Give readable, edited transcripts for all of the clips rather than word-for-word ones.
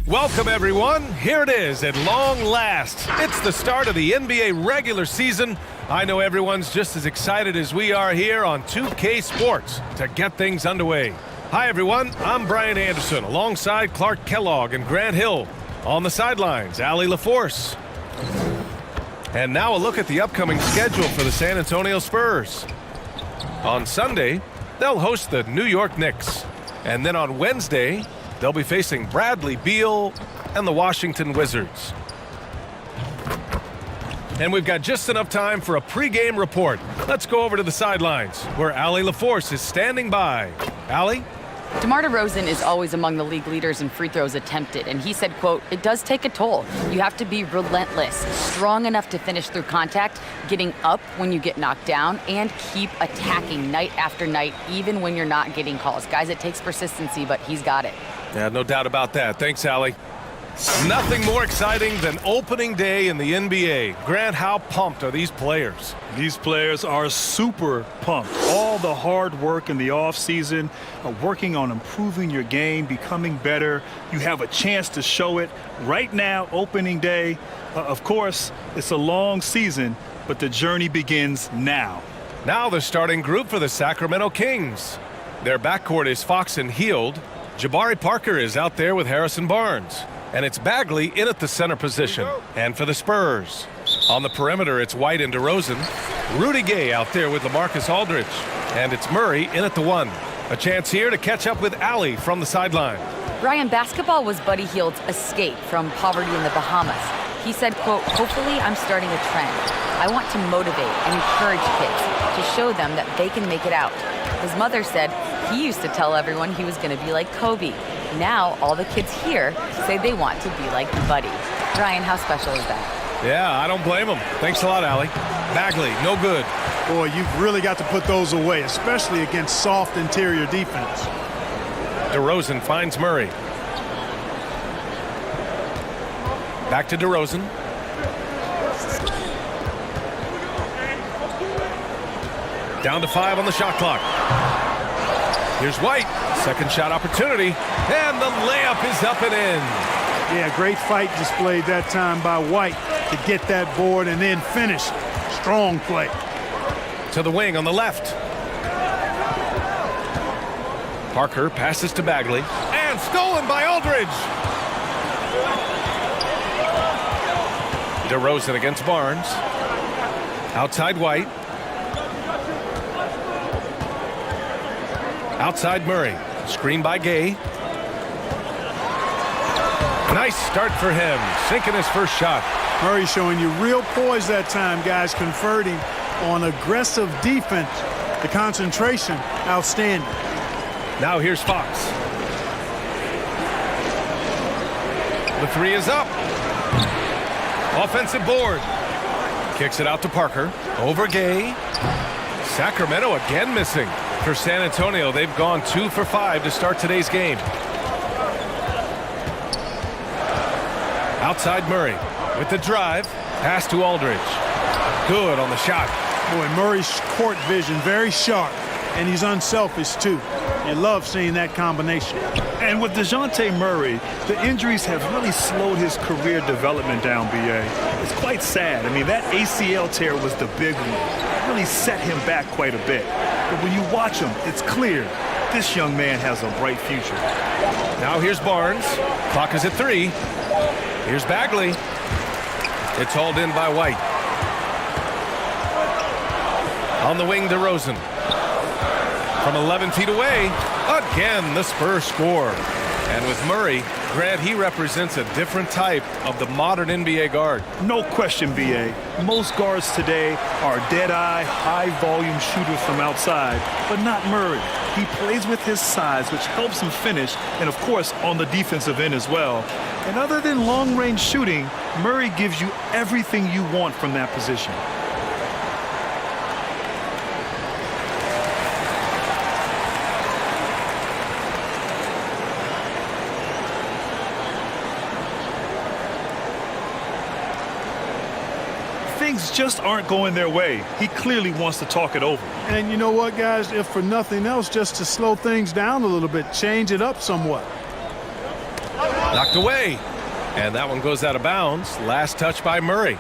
Welcome, everyone. Here it is at long last. It's the start of the NBA regular season. I know everyone's just as excited as we are here on 2K Sports to get things underway. Hi, everyone. I'm Brian Anderson alongside Clark Kellogg and Grant Hill. On the sidelines, Allie LaForce. And now a look at the upcoming schedule for the San Antonio Spurs. On Sunday, they'll host the New York Knicks. And then on Wednesday, they'll be facing Bradley Beal and the Washington Wizards. And we've got just enough time for a pregame report. Let's go over to the sidelines where Allie LaForce is standing by. Allie? DeMar DeRozan is always among the league leaders in free throws attempted, and he said, quote, "It does take a toll. You have to be relentless, strong enough to finish through contact, getting up when you get knocked down, and keep attacking night after night, even when you're not getting calls." Guys, it takes persistency, but he's got it. Yeah, no doubt about that. Thanks, Allie. Nothing more exciting than opening day in the NBA. Grant, how pumped are these players? These players are super pumped. All the hard work in the offseason, working on improving your game, becoming better. You have a chance to show it right now, opening day. Of course, it's a long season, but the journey begins now. Now the starting group for the Sacramento Kings. Their backcourt is Fox and Hield. Jabari Parker is out there with Harrison Barnes. And it's Bagley in at the center position. And for the Spurs, on the perimeter, it's White and DeRozan. Rudy Gay out there with LaMarcus Aldridge. And it's Murray in at the 1. A chance here to catch up with Allie from the sideline. Brian, basketball was Buddy Hield's escape from poverty in the Bahamas. He said, quote, "Hopefully I'm starting a trend. I want to motivate and encourage kids to show them that they can make it out." His mother said he used to tell everyone he was going to be like Kobe. Now all the kids here say they want to be like Buddy. Brian, how special is that? Yeah, I don't blame him. Thanks a lot, Allie. Bagley, no good. Boy, you've really got to put those away, especially against soft interior defense. DeRozan finds Murray. Back to DeRozan. Down to 5 on the shot clock. Here's White. Second shot opportunity. And the layup is up and in. Yeah, great fight displayed that time by White to get that board and then finish. Strong play. To the wing on the left. Parker passes to Bagley. And stolen by Aldridge. DeRozan against Barnes. Outside White. Outside Murray. Screen by Gay. Nice start for him. Sinking his first shot. Murray showing you real poise that time, guys. Converting on aggressive defense. The concentration, outstanding. Now here's Fox. The 3 is up. Offensive board. Kicks it out to Parker. Over Gay. Sacramento again missing. For San Antonio, they've gone 2 for 5 to start today's game. Outside Murray with the drive. Pass to Aldridge. Good on the shot. Boy, Murray's court vision very sharp, and he's unselfish too. You love seeing that combination. And with DeJounte Murray, the injuries have really slowed his career development down, B.A. It's quite sad. I mean, that ACL tear was the big one. It really set him back quite a bit. But when you watch him, it's clear this young man has a bright future. Now here's Barnes. Clock is at 3. Here's Bagley. It's hauled in by White. On the wing, DeRozan. From 11 feet away, again the Spurs score. And with Murray, Grant, he represents a different type of the modern NBA guard. No question, B.A. Most guards today are dead-eye, high-volume shooters from outside, but not Murray. He plays with his size, which helps him finish, and of course on the defensive end as well. And other than long-range shooting, Murray gives you everything you want from that position. Things just aren't going their way. He clearly wants to talk it over. And you know what, guys? If for nothing else, just to slow things down a little bit, change it up somewhat. Knocked away. And that one goes out of bounds. Last touch by Murray.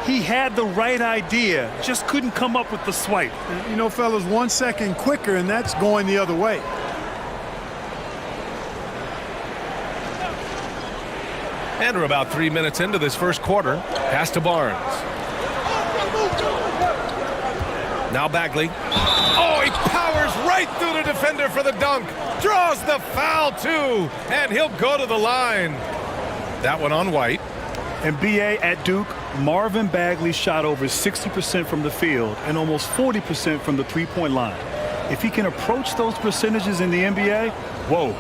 He had the right idea, just couldn't come up with the swipe. You know, fellas, 1 second quicker, and that's going the other way. And we're about 3 minutes into this first quarter. Pass to Barnes. Now Bagley. Oh, he powers right through the defender for the dunk. Draws the foul, too. And he'll go to the line. That one on White. And B.A. at Duke, Marvin Bagley shot over 60% from the field and almost 40% from the three-point line. If he can approach those percentages in the NBA, whoa,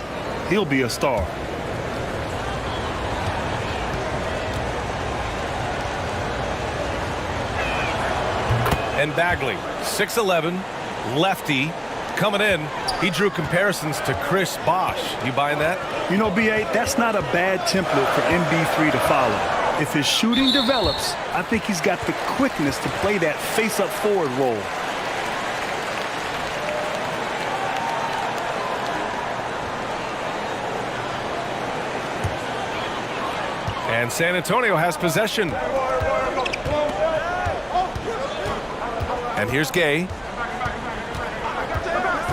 he'll be a star. And Bagley, 6'11", lefty, coming in. He drew comparisons to Chris Bosh. You buying that? You know, B.A., that's not a bad template for MB3 to follow. If his shooting develops, I think he's got the quickness to play that face-up forward role. And San Antonio has possession. And here's Gay.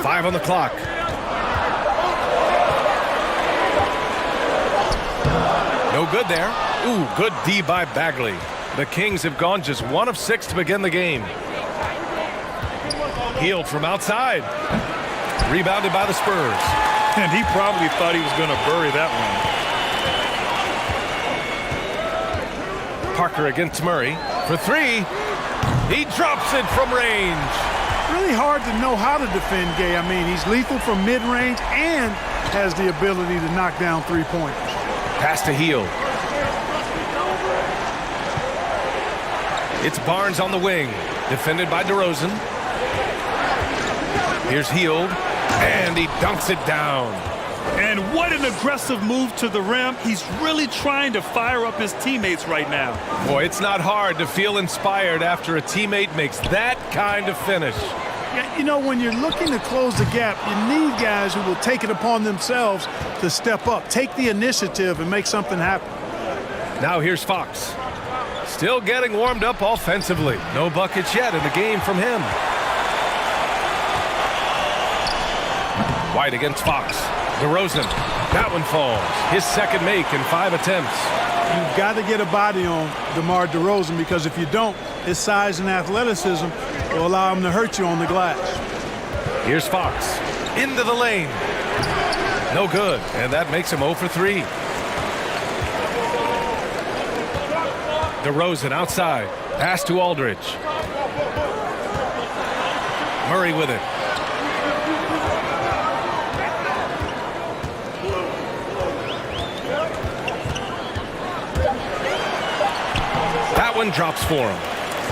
5 on the clock. No good there. Ooh, good D by Bagley. The Kings have gone just 1 of 6 to begin the game. Healed from outside. Rebounded by the Spurs. And he probably thought he was going to bury that one. Parker against Murray for 3. He drops it from range. Really hard to know how to defend Gay. I mean, he's lethal from mid-range and has the ability to knock down three-pointers. Pass to Hield. It's Barnes on the wing, defended by DeRozan. Here's Hield, and he dunks it down. And what an aggressive move to the rim. He's really trying to fire up his teammates right now. Boy, it's not hard to feel inspired after a teammate makes that kind of finish. Yeah, you know, when you're looking to close the gap, you need guys who will take it upon themselves to step up, take the initiative, and make something happen. Now here's Fox. Still getting warmed up offensively. No buckets yet in the game from him. White against Fox. DeRozan. That one falls. His second make in 5 attempts. You've got to get a body on DeMar DeRozan, because if you don't, his size and athleticism will allow him to hurt you on the glass. Here's Fox. Into the lane. No good. And that makes him 0 for 3. DeRozan outside. Pass to Aldridge. Murray with it. That one drops for him.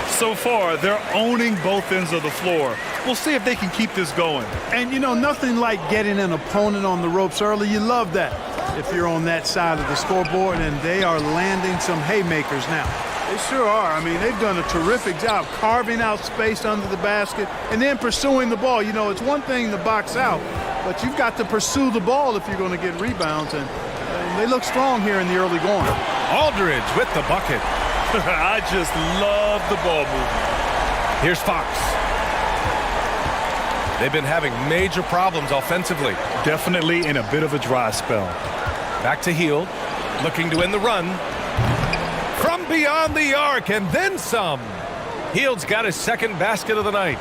So far, they're owning both ends of the floor. We'll see if they can keep this going. And, you know, nothing like getting an opponent on the ropes early. You love that if you're on that side of the scoreboard, and they are landing some haymakers now. They sure are. I mean, they've done a terrific job carving out space under the basket and then pursuing the ball. You know, it's one thing to box out, but you've got to pursue the ball if you're going to get rebounds, and they look strong here in the early going. Aldridge with the bucket. I just love the ball movement. Here's Fox. They've been having major problems offensively. Definitely in a bit of a dry spell. Back to Hield, looking to end the run. From beyond the arc, and then some. Hield's got his second basket of the night.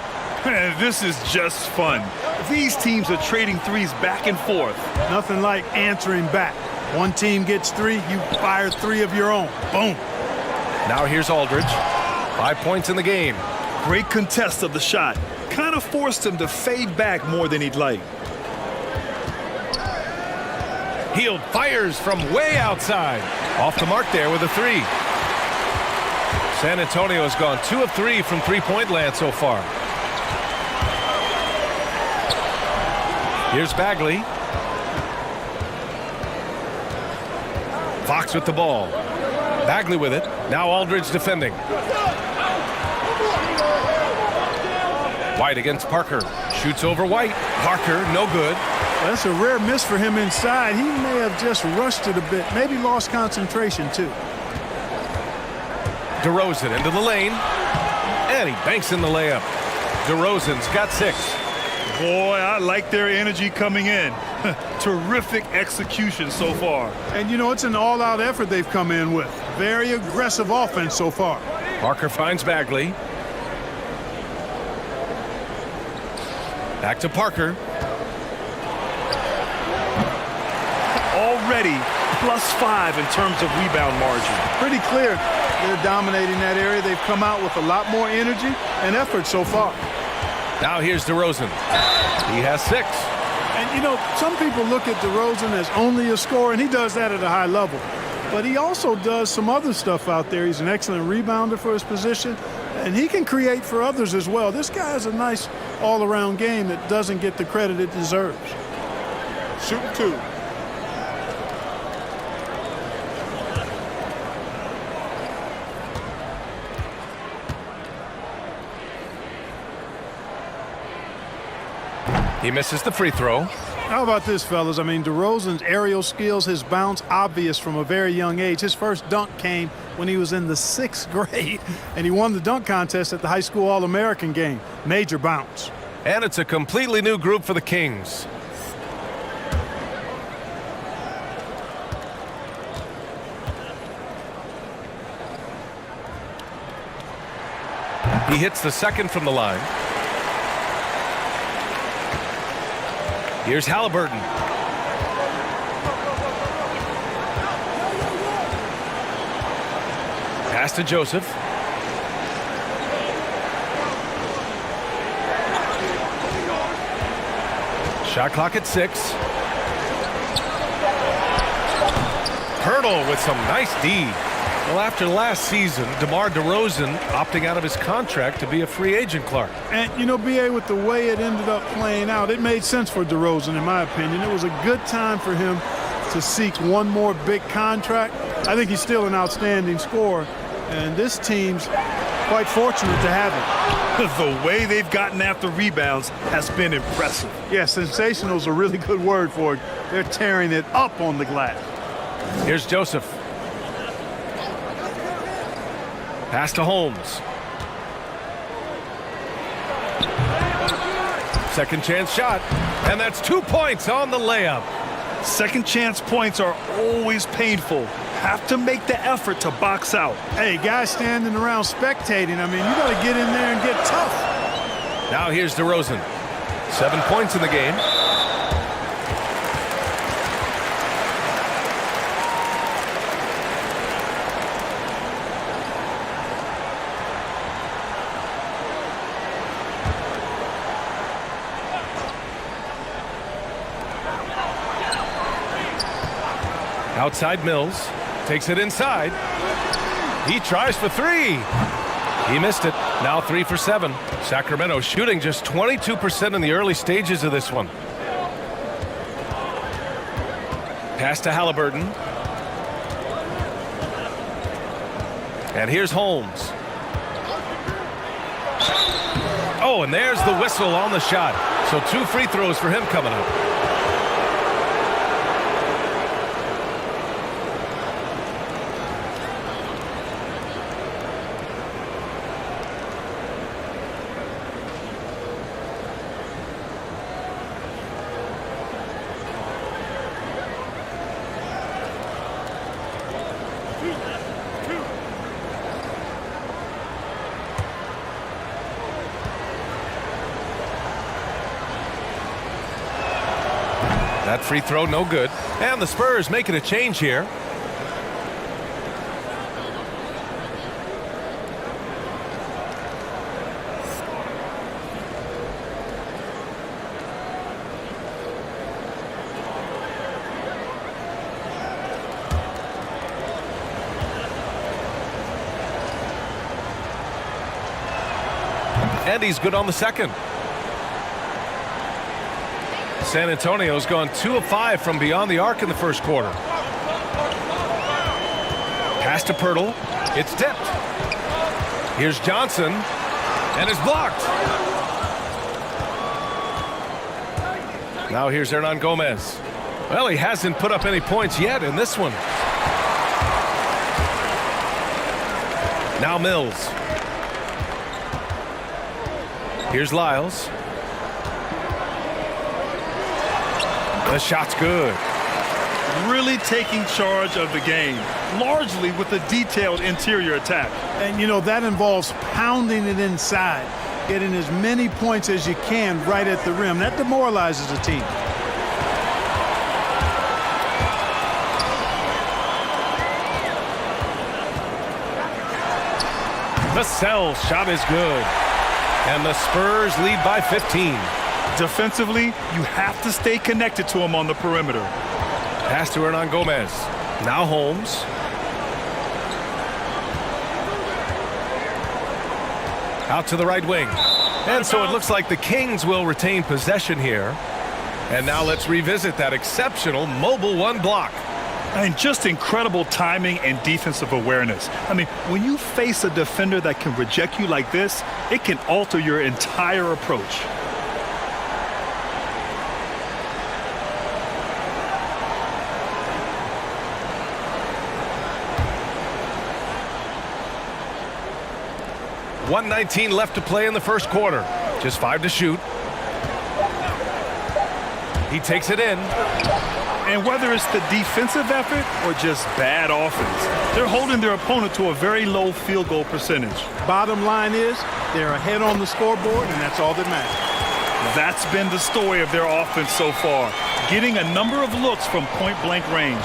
This is just fun. These teams are trading threes back and forth. Nothing like answering back. One team gets 3, you fire 3 of your own. Boom. Now here's Aldridge. 5 points in the game. Great contest of the shot. Kind of forced him to fade back more than he'd like. Hield fires from way outside. Off the mark there with a 3. San Antonio has gone 2 of 3 from three-point land so far. Here's Bagley. Fox with the ball. Bagley with it. Now Aldridge defending. White against Parker. Shoots over White. Parker, no good. Well, that's a rare miss for him inside. He may have just rushed it a bit, maybe lost concentration too. DeRozan into the lane, and he banks in the layup. DeRozan's got 6. Boy, I like their energy coming in. Terrific execution so far. And, you know, it's an all-out effort they've come in with. Very aggressive offense so far. Parker finds Bagley. Back to Parker. Already +5 in terms of rebound margin. Pretty clear they're dominating that area. They've come out with a lot more energy and effort so far. Now here's DeRozan. He has 6. And, you know, some people look at DeRozan as only a scorer, and he does that at a high level. But he also does some other stuff out there. He's an excellent rebounder for his position, and he can create for others as well. This guy has a nice all-around game that doesn't get the credit it deserves. Shooting 2. He misses the free throw. How about this, fellas? I mean, DeRozan's aerial skills, his bounce, obvious from a very young age. His first dunk came when he was in the 6th grade, and he won the dunk contest at the high school All-American game. Major bounce. And it's a completely new group for the Kings. He hits the second from the line. Here's Halliburton. Pass to Joseph. Shot clock at 6. Hurdle with some nice D. Well, after last season, DeMar DeRozan opting out of his contract to be a free agent, Clark. And, you know, B.A., with the way it ended up playing out, it made sense for DeRozan, in my opinion. It was a good time for him to seek one more big contract. I think he's still an outstanding scorer, and this team's quite fortunate to have him. The way they've gotten after rebounds has been impressive. Yeah, sensational is a really good word for it. They're tearing it up on the glass. Here's Joseph. Pass to Holmes. Second chance shot, and that's 2 points on the layup. Second chance points are always painful. Have to make the effort to box out. Hey, guys standing around spectating, I mean, you got to get in there and get tough. Now here's DeRozan. 7 points in the game. Outside Mills, takes it inside. He tries for 3. He missed it. Now 3 for 7. Sacramento shooting just 22% in the early stages of this one. Pass to Halliburton. And here's Holmes. Oh, and there's the whistle on the shot. So 2 free throws for him coming up. That free throw, no good. And the Spurs making a change here. And he's good on the second. San Antonio's gone 2 of 5 from beyond the arc in the first quarter. Pass to Pirtle. It's tipped. Here's Johnson. And it's blocked. Now here's Hernan Gomez. Well, he hasn't put up any points yet in this one. Now Mills. Here's Lyles. The shot's good. Really taking charge of the game, largely with a detailed interior attack. And, you know, that involves pounding it inside, getting as many points as you can right at the rim. That demoralizes a team. Vassell's shot is good. And the Spurs lead by 15. Defensively, you have to stay connected to him on the perimeter. Pass to Hernan Gomez. Now Holmes. Out to the right wing. And so it looks like the Kings will retain possession here. And now let's revisit that exceptional mobile one block. And just incredible timing and defensive awareness. I mean, when you face a defender that can reject you like this, it can alter your entire approach. .119 left to play in the first quarter. Just 5 to shoot. He takes it in. And whether it's the defensive effort or just bad offense, they're holding their opponent to a very low field goal percentage. Bottom line is they're ahead on the scoreboard, and that's all that matters. That's been the story of their offense so far, getting a number of looks from point-blank range.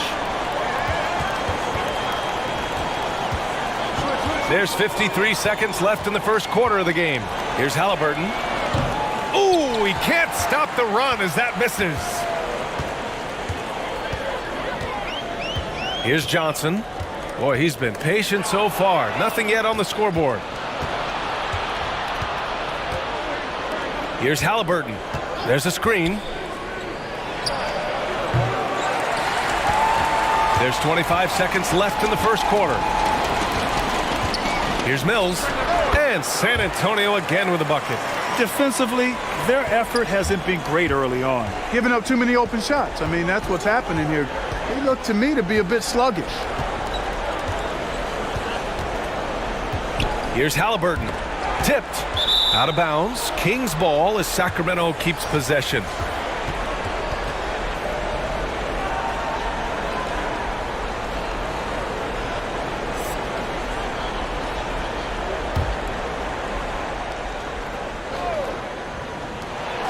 There's 53 seconds left in the first quarter of the game. Here's Halliburton. Ooh, he can't stop the run as that misses. Here's Johnson. Boy, he's been patient so far. Nothing yet on the scoreboard. Here's Halliburton. There's a screen. There's 25 seconds left in the first quarter. Here's Mills. And San Antonio again with a bucket. Defensively, their effort hasn't been great early on. Giving up too many open shots. I mean, that's what's happening here. They look to me to be a bit sluggish. Here's Halliburton. Tipped. Out of bounds. Kings ball as Sacramento keeps possession.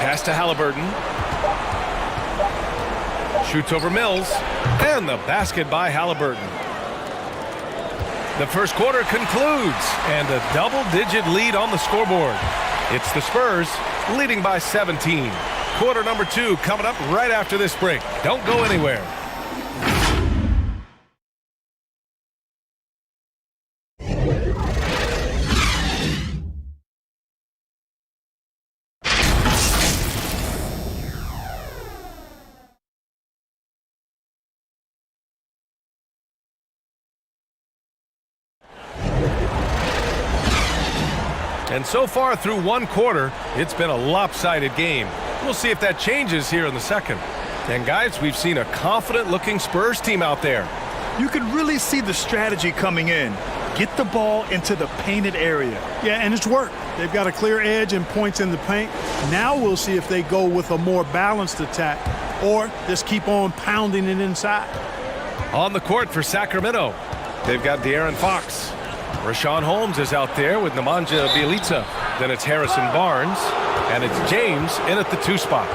Pass to Halliburton. Shoots over Mills. And the basket by Halliburton. The first quarter concludes. And a double-digit lead on the scoreboard. It's the Spurs leading by 17. Quarter number 2 coming up right after this break. Don't go anywhere. And so far through one quarter, it's been a lopsided game. We'll see if that changes here in the second. And guys, we've seen a confident-looking Spurs team out there. You could really see the strategy coming in. Get the ball into the painted area. Yeah, and it's worked. They've got a clear edge and points in the paint. Now we'll see if they go with a more balanced attack or just keep on pounding it inside. On the court for Sacramento, they've got De'Aaron Fox. Rashawn Holmes is out there with Nemanja Bjelica. Then it's Harrison Barnes, and it's James in at the 2 spot.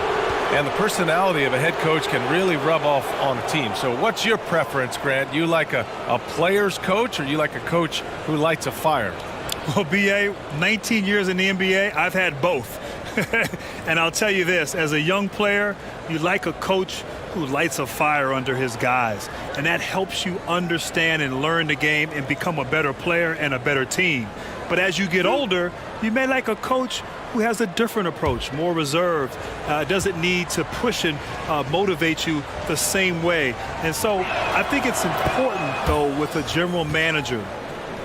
And the personality of a head coach can really rub off on a team. So what's your preference, Grant? You like a player's coach, or you like a coach who lights a fire? Well, B.A., 19 years in the NBA, I've had both. And I'll tell you this, as a young player, you like a coach who lights a fire under his guys. And that helps you understand and learn the game and become a better player and a better team. But as you get older, you may like a coach who has a different approach, more reserved, doesn't need to push and motivate you the same way. And so I think it's important, though, with a general manager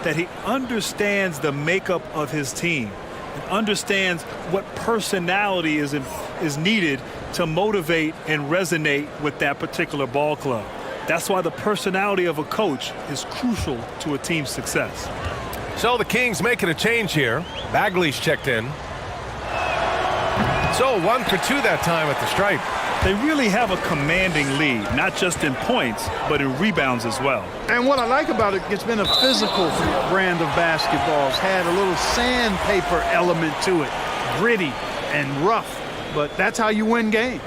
that he understands the makeup of his team and understands what personality is needed to motivate and resonate with that particular ball club. That's why the personality of a coach is crucial to a team's success. So the Kings making a change here. Bagley's checked in. So 1 for 2 that time at the stripe. They really have a commanding lead, not just in points, but in rebounds as well. And what I like about it, it's been a physical brand of basketball. It's had a little sandpaper element to it, gritty and rough, but that's how you win games.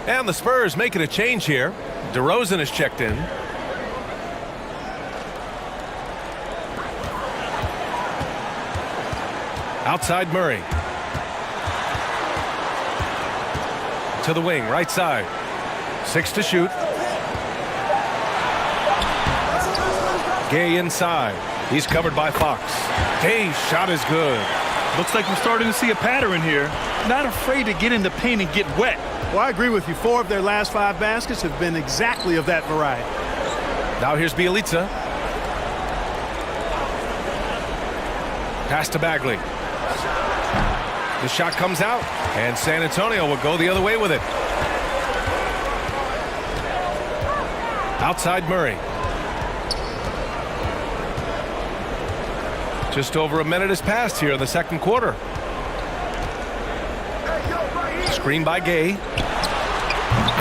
And the Spurs making a change here. DeRozan is checked in. Outside Murray. To the wing, right side. 6 to shoot. Gay inside. He's covered by Fox. Gay's shot is good. Looks like we're starting to see a pattern here. Not afraid to get in the paint and get wet. Well, I agree with you. 4 of their last 5 baskets have been exactly of that variety. Now here's Bjelica. Pass to Bagley. The shot comes out, and San Antonio will go the other way with it. Outside Murray. Just over a minute has passed here in the second quarter. Screen by Gay.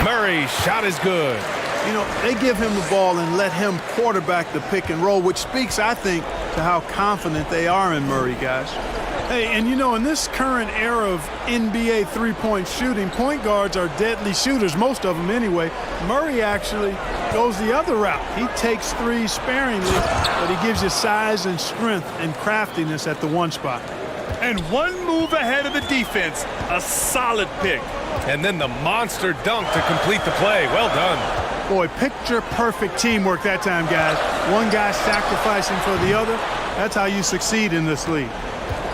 Murray's shot is good. You know, they give him the ball and let him quarterback the pick and roll, which speaks, I think, to how confident they are in Murray, guys. Hey, and you know, in this current era of NBA three-point shooting, point guards are deadly shooters, most of them anyway. Murray actually goes the other route. He takes threes sparingly, but he gives you size and strength and craftiness at the one spot. And one move ahead of the defense, a solid pick. And then the monster dunk to complete the play. Well done. Boy, picture-perfect teamwork that time, guys. One guy sacrificing for the other. That's how you succeed in this league.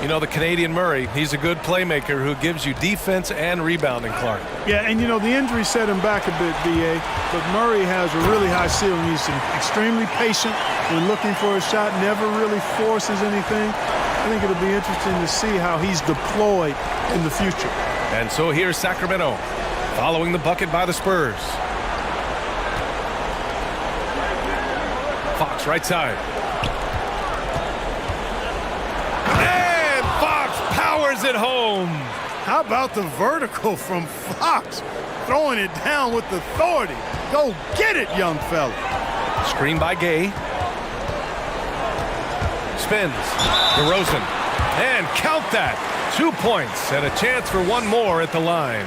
You know, the Canadian Murray, he's a good playmaker who gives you defense and rebounding, Clark. Yeah, and you know, the injury set him back a bit, B.A., but Murray has a really high ceiling. He's extremely patient when looking for a shot, never really forces anything. I think it'll be interesting to see how he's deployed in the future. And so here's Sacramento, following the bucket by the Spurs. Fox, right side. And Fox powers it home. How about the vertical from Fox? Throwing it down with authority. Go get it, young fella. Screen by Gay. Spins. DeRozan. And count that. 2 points and a chance for one more at the line.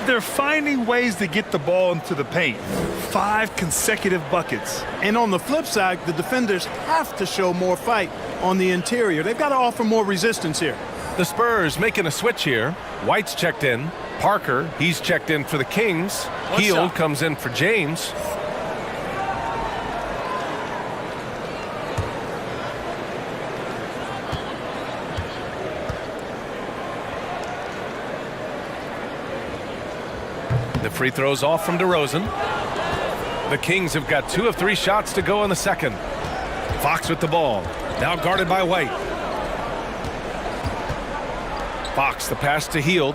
They're finding ways to get the ball into the paint. 5 consecutive buckets. And on the flip side, the defenders have to show more fight on the interior. They've got to offer more resistance here. The Spurs making a switch here. White's checked in. Parker, he's checked in for the Kings. Hield comes in for James. The free throws off from DeRozan. The Kings have got 2 of 3 shots to go in the second. Fox with the ball. Now guarded by White. Fox, the pass to Hield.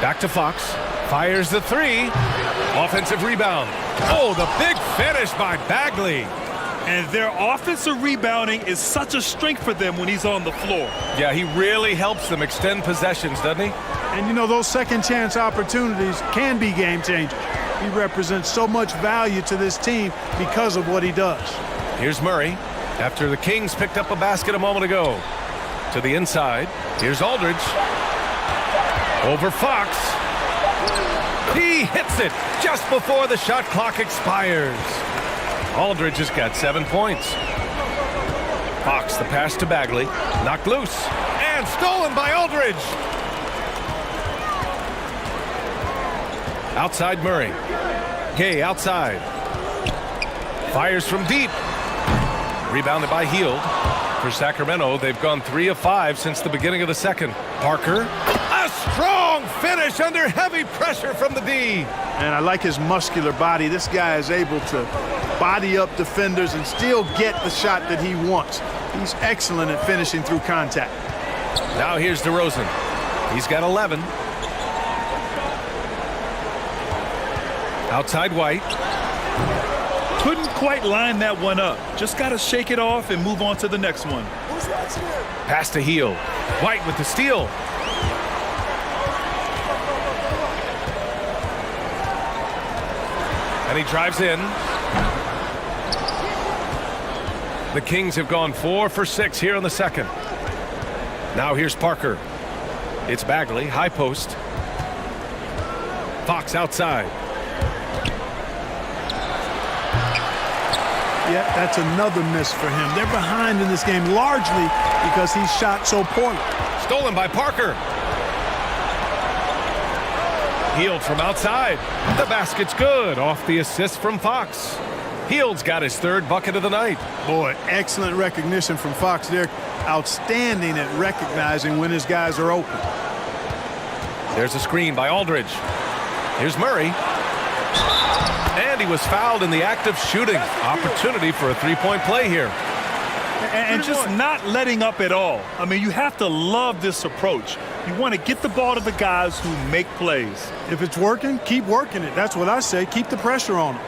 Back to Fox. Fires the 3. Offensive rebound. Oh, the big finish by Bagley. And their offensive rebounding is such a strength for them when he's on the floor. Yeah, he really helps them extend possessions, doesn't he? And you know, those second chance opportunities can be game changers. He represents so much value to this team because of what he does. Here's Murray after the Kings picked up a basket a moment ago. To the inside. Here's Aldridge. Over Fox. He hits it just before the shot clock expires. Aldridge has got 7 points. Fox, the pass to Bagley. Knocked loose. And stolen by Aldridge. Outside Murray. Gay outside. Fires from deep. Rebounded by Hield. For Sacramento, they've gone 3 of 5 since the beginning of the second. Parker. A strong finish under heavy pressure from the D. And I like his muscular body. This guy is able to body up defenders and still get the shot that he wants. He's excellent at finishing through contact. Now here's DeRozan. He's got 11. Outside White. Couldn't quite line that one up. Just got to shake it off and move on to the next one. Pass to Hield. White with the steal. And he drives in. The Kings have gone 4 for 6 here in the second. Now here's Parker. It's Bagley, high post. Fox outside. Yeah, that's another miss for him. They're behind in this game largely because he shot so poorly. Stolen by Parker. Hield from outside. The basket's good off the assist from Fox. Hield's got his third bucket of the night. Boy, excellent recognition from Fox there. Outstanding at recognizing when his guys are open. There's a screen by Aldridge. Here's Murray. And he was fouled in the act of shooting. Opportunity for a three-point play here. And just not letting up at all. I mean, you have to love this approach. You want to get the ball to the guys who make plays. If it's working, keep working it. That's what I say. Keep the pressure on them.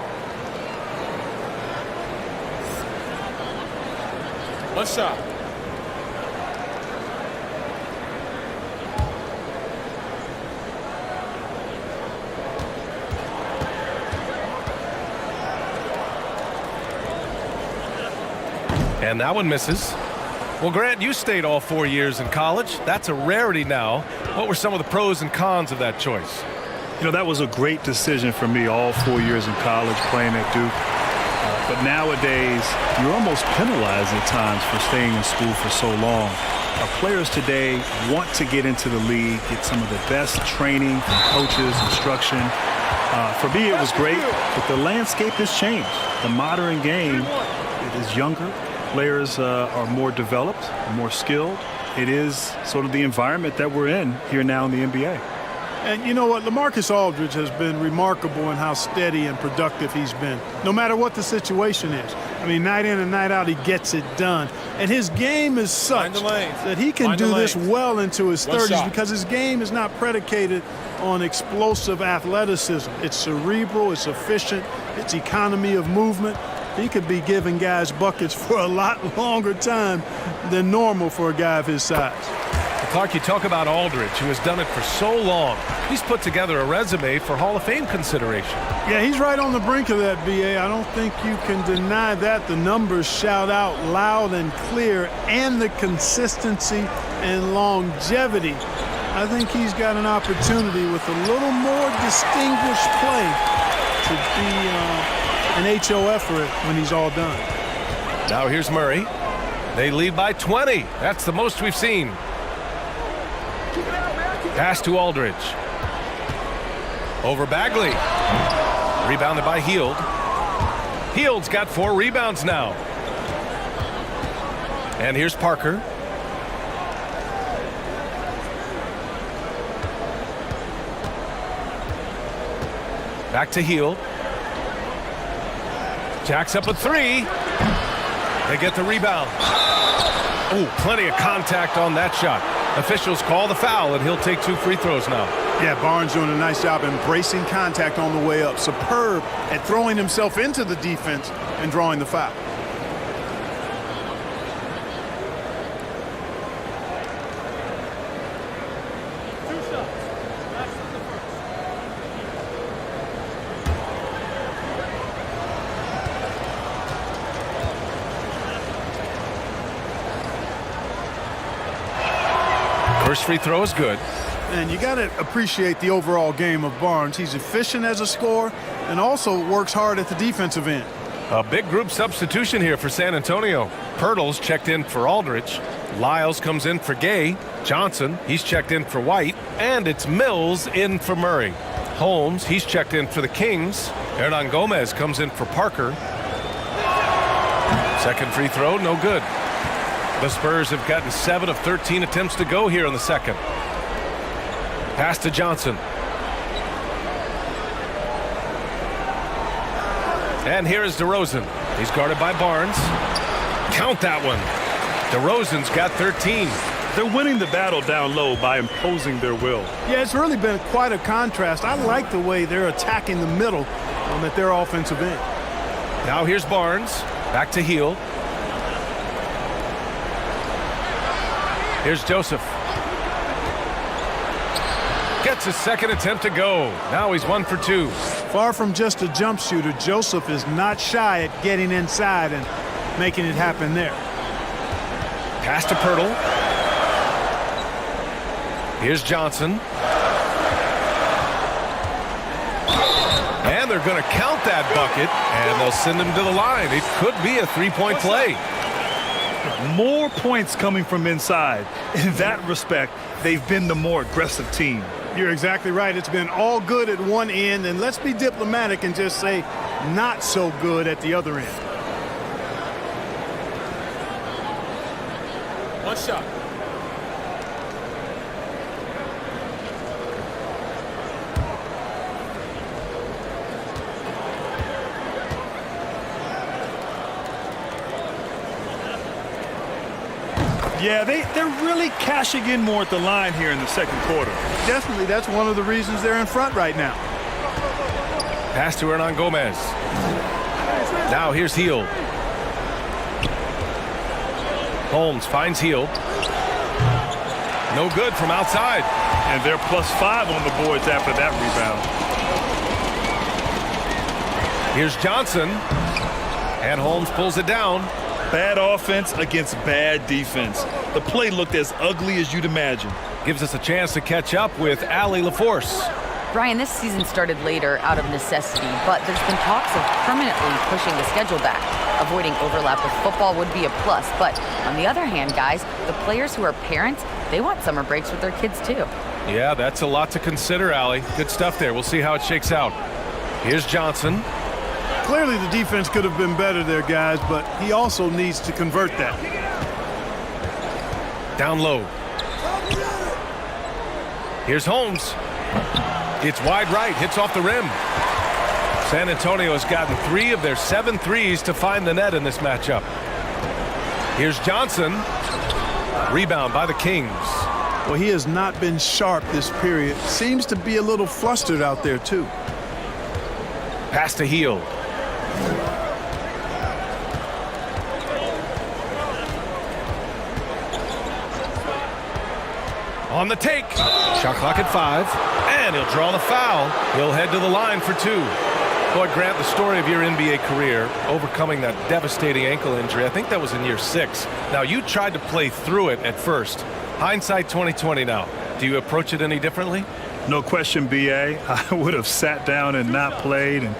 What's up? And that one misses. Well, Grant, you stayed all 4 years in college. That's a rarity now. What were some of the pros and cons of that choice? You know, that was a great decision for me all 4 years in college playing at Duke. But nowadays, you're almost penalized at times for staying in school for so long. Players today want to get into the league, get some of the best training from coaches, instruction. For me, it was great, but the landscape has changed. The modern game, it is younger. Players are more developed, more skilled. It is sort of the environment that we're in here now in the NBA. And you know what? LaMarcus Aldridge has been remarkable in how steady and productive he's been, no matter what the situation is. I mean, night in and night out, he gets it done. And his game is such that he can do this well into his 30s because his game is not predicated on explosive athleticism. It's cerebral, it's efficient, it's economy of movement. He could be giving guys buckets for a lot longer time than normal for a guy of his size. Clark, you talk about Aldridge, who has done it for so long. He's put together a resume for Hall of Fame consideration. Yeah, he's right on the brink of that, B.A. I don't think you can deny that. The numbers shout out loud and clear, and the consistency and longevity. I think he's got an opportunity with a little more distinguished play to be an HO effort when he's all done. Now here's Murray. They lead by 20. That's the most we've seen. Pass to Aldridge. Over Bagley. Rebounded by Hield. Hield's got 4 rebounds now. And here's Parker. Back to Hield. Jacks up a 3. They get the rebound. Oh, plenty of contact on that shot. Officials call the foul, and he'll take 2 free throws now. Yeah, Barnes doing a nice job embracing contact on the way up. Superb at throwing himself into the defense and drawing the foul. First free throw is good. And you got to appreciate the overall game of Barnes. He's efficient as a scorer and also works hard at the defensive end. A big group substitution here for San Antonio. Pirtle's checked in for Aldridge. Lyles comes in for Gay. Johnson, he's checked in for White. And it's Mills in for Murray. Holmes, he's checked in for the Kings. Hernan Gomez comes in for Parker. Second free throw, no good. The Spurs have gotten 7 of 13 attempts to go here in the second. Pass to Johnson. And here is DeRozan. He's guarded by Barnes. Count that one. DeRozan's got 13. They're winning the battle down low by imposing their will. Yeah, it's really been quite a contrast. I like the way they're attacking the middle at their offensive end. Now here's Barnes. Back to Heel. Here's Joseph. Gets his second attempt to go. Now he's 1 for 2. Far from just a jump shooter, Joseph is not shy at getting inside and making it happen there. Pass to Pirtle. Here's Johnson. And they're going to count that bucket, and they'll send him to the line. It could be a three-point play. More points coming from inside. In that respect, they've been the more aggressive team. You're exactly right. It's been all good at one end, and let's be diplomatic and just say not so good at the other end. One shot. Yeah, they're really cashing in more at the line here in the second quarter. Definitely, that's one of the reasons they're in front right now. Pass to Hernan Gomez. Now here's Heel. Holmes finds Heel. No good from outside. And they're +5 on the boards after that rebound. Here's Johnson. And Holmes pulls it down. Bad offense against bad defense. The play looked as ugly as you'd imagine. Gives us a chance to catch up with Allie LaForce. Brian, this season started later out of necessity, but there's been talks of permanently pushing the schedule back. Avoiding overlap with football would be a plus, but on the other hand, guys, the players who are parents, they want summer breaks with their kids too. Yeah, that's a lot to consider, Allie. Good stuff there. We'll see how it shakes out. Here's Johnson. Clearly the defense could have been better there, guys, but he also needs to convert that. Down low. Here's Holmes. It's wide right, hits off the rim. San Antonio has gotten 3 of their 7 threes to find the net in this matchup. Here's Johnson. Rebound by the Kings. Well, he has not been sharp this period. Seems to be a little flustered out there, too. Pass to Heel. On the take. Shot clock at 5. And he'll draw the foul. He'll head to the line for 2. Boy, Grant, the story of your NBA career, overcoming that devastating ankle injury, I think that was in year 6. Now, you tried to play through it at first. Hindsight 2020 now. Do you approach it any differently? No question, B.A. I would have sat down and not played and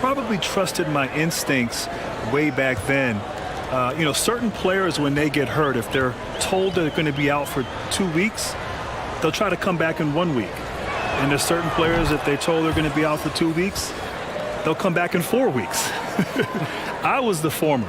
probably trusted my instincts way back then. Certain players, when they get hurt, if they're told they're going to be out for 2 weeks, they'll try to come back in 1 week. And there's certain players, if they're told they're going to be out for 2 weeks, they'll come back in 4 weeks. I was the former.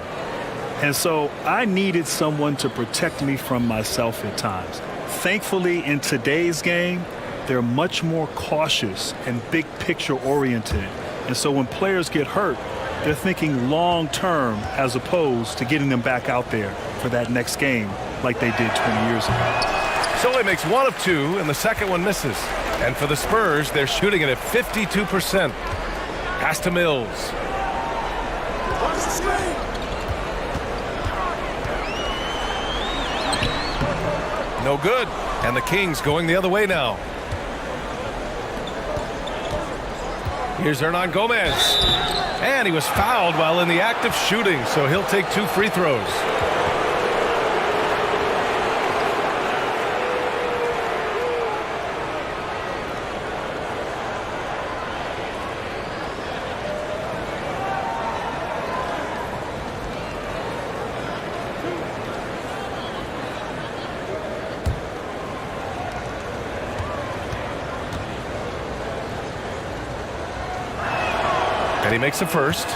And so I needed someone to protect me from myself at times. Thankfully, in today's game, they're much more cautious and big picture oriented. And so when players get hurt, they're thinking long term as opposed to getting them back out there for that next game like they did 20 years ago. So he makes 1 of 2, and the second one misses. And for the Spurs, they're shooting it at 52%. Pass to Mills. No good. And the Kings going the other way now. Here's Hernan Gomez. And he was fouled while in the act of shooting, so he'll take 2 free throws. And he makes the first.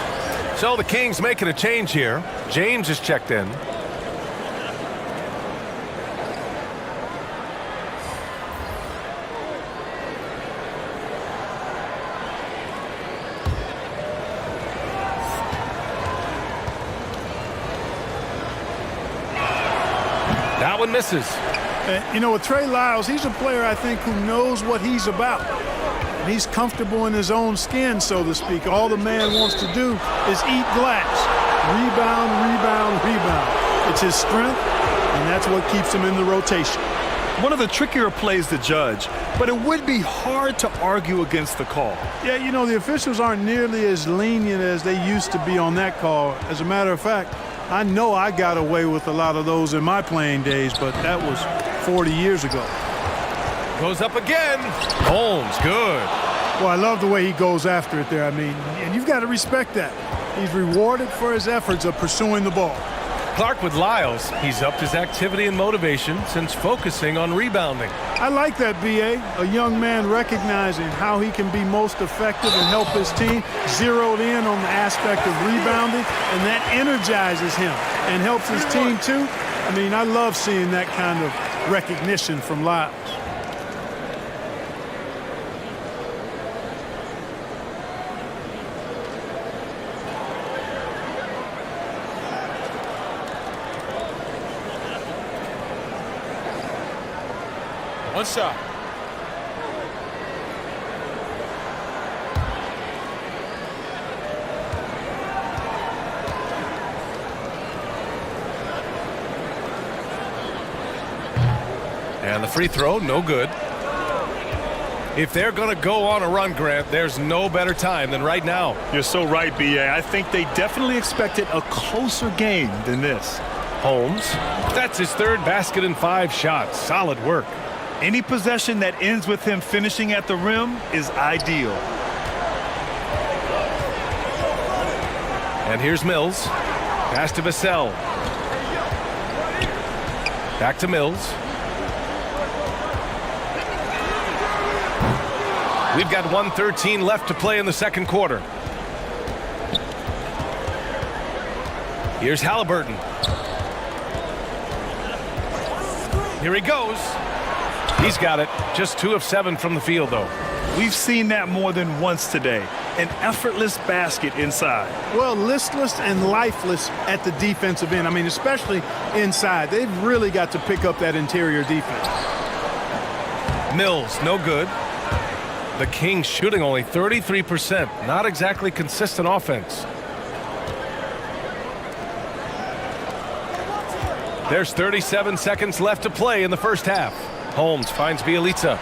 So the Kings making a change here. James is checked in. That one misses. And, you know, with Trey Lyles, he's a player, I think, who knows what he's about. He's comfortable in his own skin, so to speak. All the man wants to do is eat glass. Rebound, rebound, rebound. It's his strength, and that's what keeps him in the rotation. One of the trickier plays to judge, but it would be hard to argue against the call. Yeah, you know, the officials aren't nearly as lenient as they used to be on that call. As a matter of fact, I know I got away with a lot of those in my playing days, but that was 40 years ago. Goes up again. Holmes, good. Well, I love the way he goes after it there. I mean, and you've got to respect that. He's rewarded for his efforts of pursuing the ball. Clark with Lyles. He's upped his activity and motivation since focusing on rebounding. I like that, B.A. A young man recognizing how he can be most effective and help his team, zeroed in on the aspect of rebounding, and that energizes him and helps his team too. I mean, I love seeing that kind of recognition from Lyles. One shot. And the free throw, no good. If they're going to go on a run, Grant, there's no better time than right now. You're so right, B.A. I think they definitely expected a closer game than this. Holmes, that's his third basket in 5 shots. Solid work. Any possession that ends with him finishing at the rim is ideal. And here's Mills. Pass to Vassell. Back to Mills. We've got 1:13 left to play in the second quarter. Here's Halliburton. Here he goes. He's got it. Just 2 of 7 from the field, though. We've seen that more than once today. An effortless basket inside. Well, listless and lifeless at the defensive end. I mean, especially inside. They've really got to pick up that interior defense. Mills, no good. The Kings shooting only 33%. Not exactly consistent offense. There's 37 seconds left to play in the first half. Holmes finds Bielitsa.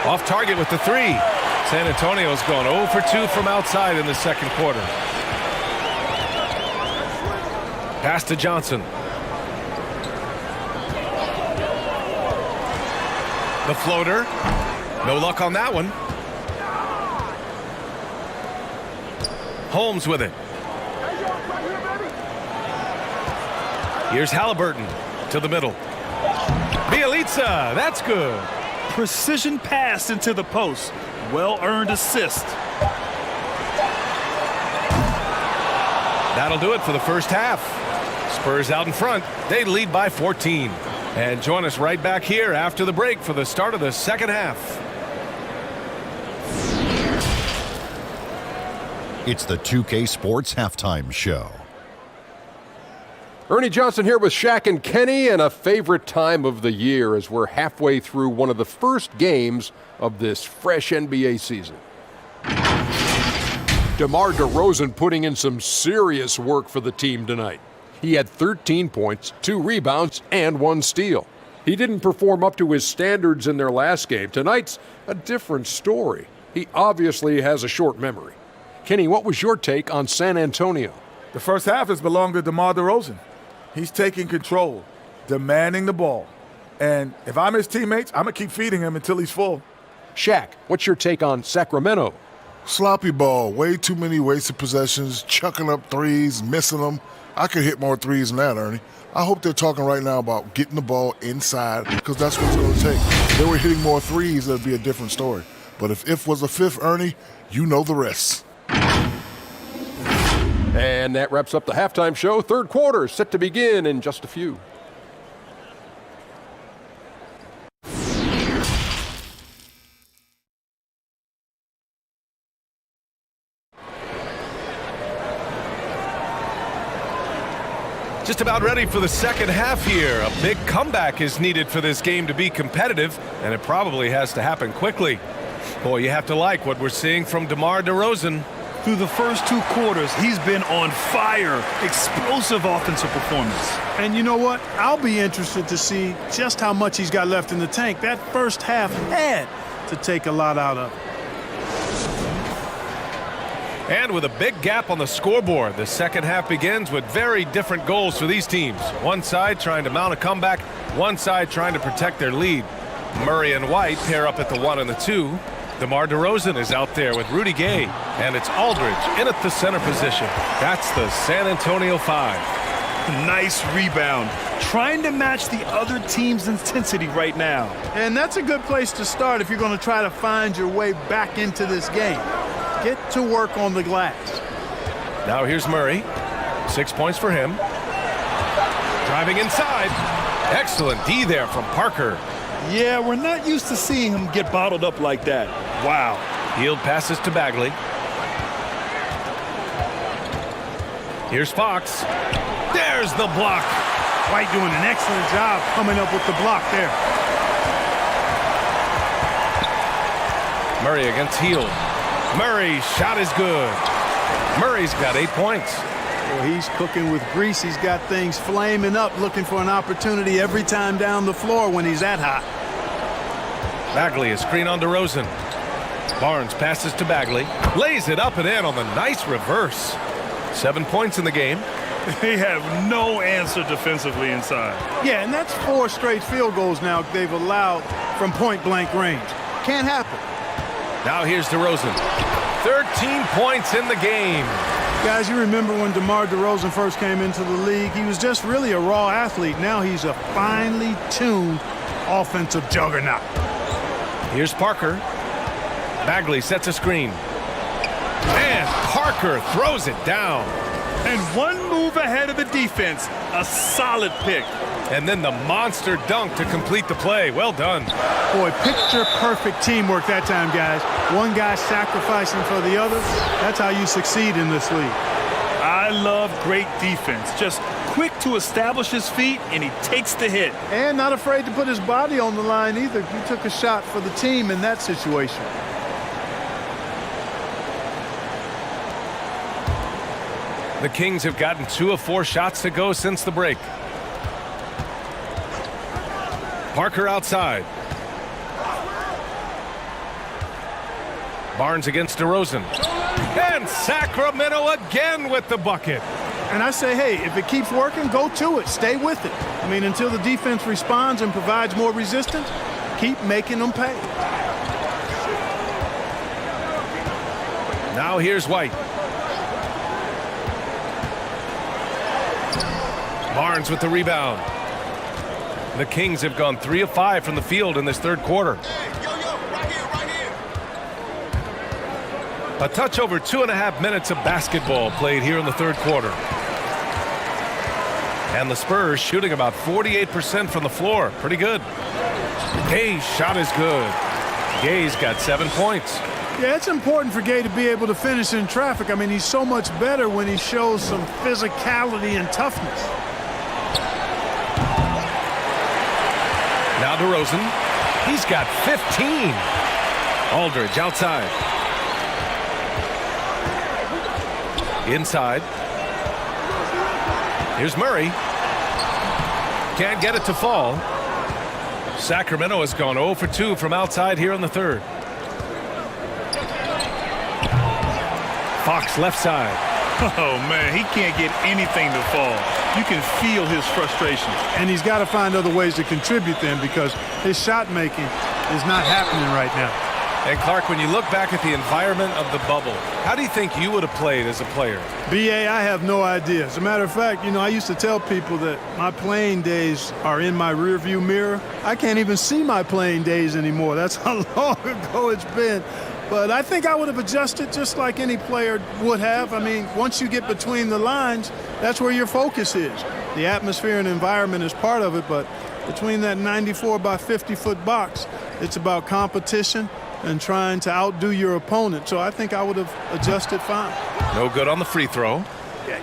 Off target with the 3. San Antonio's gone 0 for 2 from outside in the second quarter. Pass to Johnson. The floater. No luck on that one. Holmes with it. Here's Halliburton to the middle. Bielitsa, that's good. Precision pass into the post. Well-earned assist. That'll do it for the first half. Spurs out in front. They lead by 14. And join us right back here after the break for the start of the second half. It's the 2K Sports Halftime Show. Ernie Johnson here with Shaq and Kenny, and a favorite time of the year as we're halfway through one of the first games of this fresh NBA season. DeMar DeRozan putting in some serious work for the team tonight. He had 13 points, 2 rebounds, and 1 steal. He didn't perform up to his standards in their last game. Tonight's a different story. He obviously has a short memory. Kenny, what was your take on San Antonio? The first half has belonged to DeMar DeRozan. He's taking control, demanding the ball. And if I'm his teammates, I'm going to keep feeding him until he's full. Shaq, what's your take on Sacramento? Sloppy ball, way too many wasted possessions, chucking up threes, missing them. I could hit more threes than that, Ernie. I hope they're talking right now about getting the ball inside because that's what it's going to take. If they were hitting more threes, that'd be a different story. But if was a fifth, Ernie, you know the rest. And that wraps up the halftime show. Third quarter set to begin in just a few. Just about ready for the second half here. A big comeback is needed for this game to be competitive, and it probably has to happen quickly. Boy, you have to like what we're seeing from DeMar DeRozan. Through the first 2 quarters, he's been on fire. Explosive offensive performance. And you know what? I'll be interested to see just how much he's got left in the tank. That first half had to take a lot out of it. And with a big gap on the scoreboard, the second half begins with very different goals for these teams. One side trying to mount a comeback, one side trying to protect their lead. Murray and White pair up at the 1 and the 2. DeMar DeRozan is out there with Rudy Gay, and it's Aldridge in at the center position. That's the San Antonio 5. Nice rebound. Trying to match the other team's intensity right now. And that's a good place to start if you're going to try to find your way back into this game. Get to work on the glass. Now here's Murray. 6 points for him. Driving inside. Excellent D there from Parker. Yeah, we're not used to seeing him get bottled up like that. Wow. Field passes to Bagley. Here's Fox. There's the block. White doing an excellent job coming up with the block there. Murray against Hield. Murray's shot is good. Murray's got 8 points. Well, he's cooking with grease. He's got things flaming up, looking for an opportunity every time down the floor when he's that hot. Bagley is screen on DeRozan. Barnes passes to Bagley. Lays it up and in on the nice reverse. 7 points in the game. They have no answer defensively inside. Yeah, and that's 4 straight field goals now they've allowed from point-blank range. Can't happen. Now here's DeRozan. 13 points in the game. Guys, you remember when DeMar DeRozan first came into the league? He was just really a raw athlete. Now he's a finely tuned offensive juggernaut. Here's Parker. Bagley sets a screen. And Parker throws it down. And one move ahead of the defense. A solid pick. And then the monster dunk to complete the play. Well done. Boy, picture-perfect teamwork that time, guys. One guy sacrificing for the other. That's how you succeed in this league. I love great defense. Just quick to establish his feet, and he takes the hit. And not afraid to put his body on the line either. He took a shot for the team in that situation. The Kings have gotten 2 of 4 shots to go since the break. Parker outside. Barnes against DeRozan. And Sacramento again with the bucket. And I say, hey, if it keeps working, go to it. Stay with it. I mean, until the defense responds and provides more resistance, keep making them pay. Now here's White. Barnes with the rebound. The Kings have gone 3 of 5 from the field in this third quarter. A touch over 2.5 minutes of basketball played here in the third quarter. And the Spurs shooting about 48% from the floor. Pretty good. Gay's shot is good. Gay's got 7 points. Yeah, it's important for Gay to be able to finish in traffic. I mean, he's so much better when he shows some physicality and toughness. Now DeRozan. He's got 15. Aldridge outside. Inside. Here's Murray. Can't get it to fall. Sacramento has gone 0 for 2 from outside here in the third. Fox left side. Oh, man, he can't get anything to fall. You can feel his frustration. And he's got to find other ways to contribute then because his shot making is not happening right now. And Clark, when you look back at the environment of the bubble, how do you think you would have played as a player? B.A., I have no idea. As a matter of fact, you know, I used to tell people that my playing days are in my rearview mirror. I can't even see my playing days anymore. That's how long ago it's been. But I think I would have adjusted just like any player would have. I mean, once you get between the lines, that's where your focus is. The atmosphere and environment is part of it, but between that 94 by 50-foot box, it's about competition and trying to outdo your opponent. So I think I would have adjusted fine. No good on the free throw.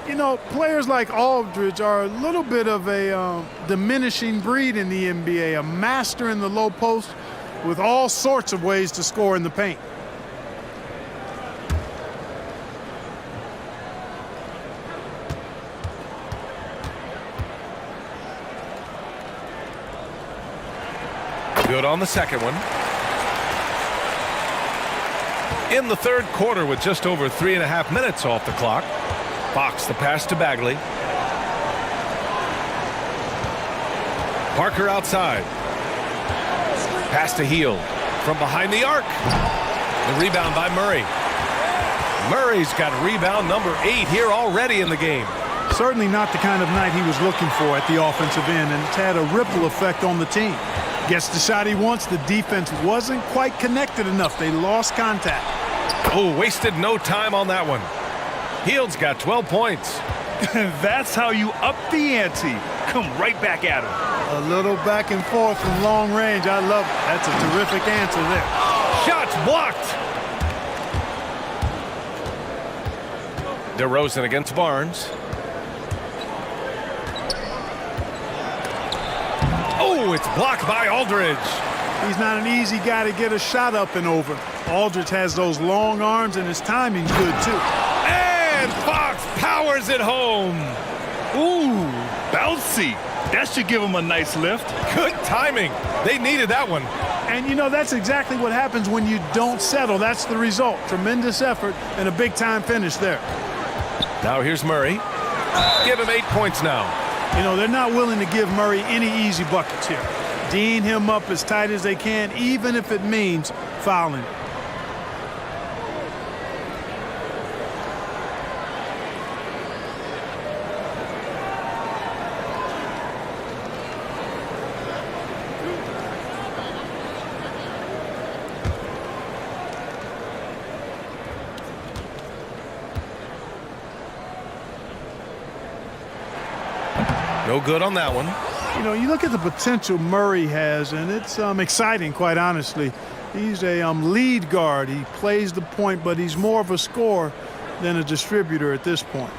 You know, players like Aldridge are a little bit of a diminishing breed in the NBA, a master in the low post with all sorts of ways to score in the paint. Good on the second one. In the third quarter with just over 3.5 minutes off the clock. Fox the pass to Bagley. Parker outside. Pass to Hield from behind the arc. The rebound by Murray. Murray's got rebound number 8 here already in the game. Certainly not the kind of night he was looking for at the offensive end, and it's had a ripple effect on the team. Gets the shot he wants. The defense wasn't quite connected enough. They lost contact. Oh, wasted no time on that one. Hield's got 12 points. That's how you up the ante. Come right back at him. A little back and forth from long range. I love it. That's a terrific answer there. Shots blocked. DeRozan against Barnes. Oh, it's blocked by Aldridge. He's not an easy guy to get a shot up and over. Aldridge has those long arms, and his timing's good, too. And Fox powers it home. Ooh, bouncy. That should give him a nice lift. Good timing. They needed that one. And, you know, that's exactly what happens when you don't settle. That's the result. Tremendous effort and a big-time finish there. Now here's Murray. Give him 8 points now. You know, they're not willing to give Murray any easy buckets here. D'ing him up as tight as they can, even if it means fouling. No good on that one. You know, you look at the potential Murray has, and it's exciting, quite honestly. He's a lead guard. He plays the point, but he's more of a scorer than a distributor at this point.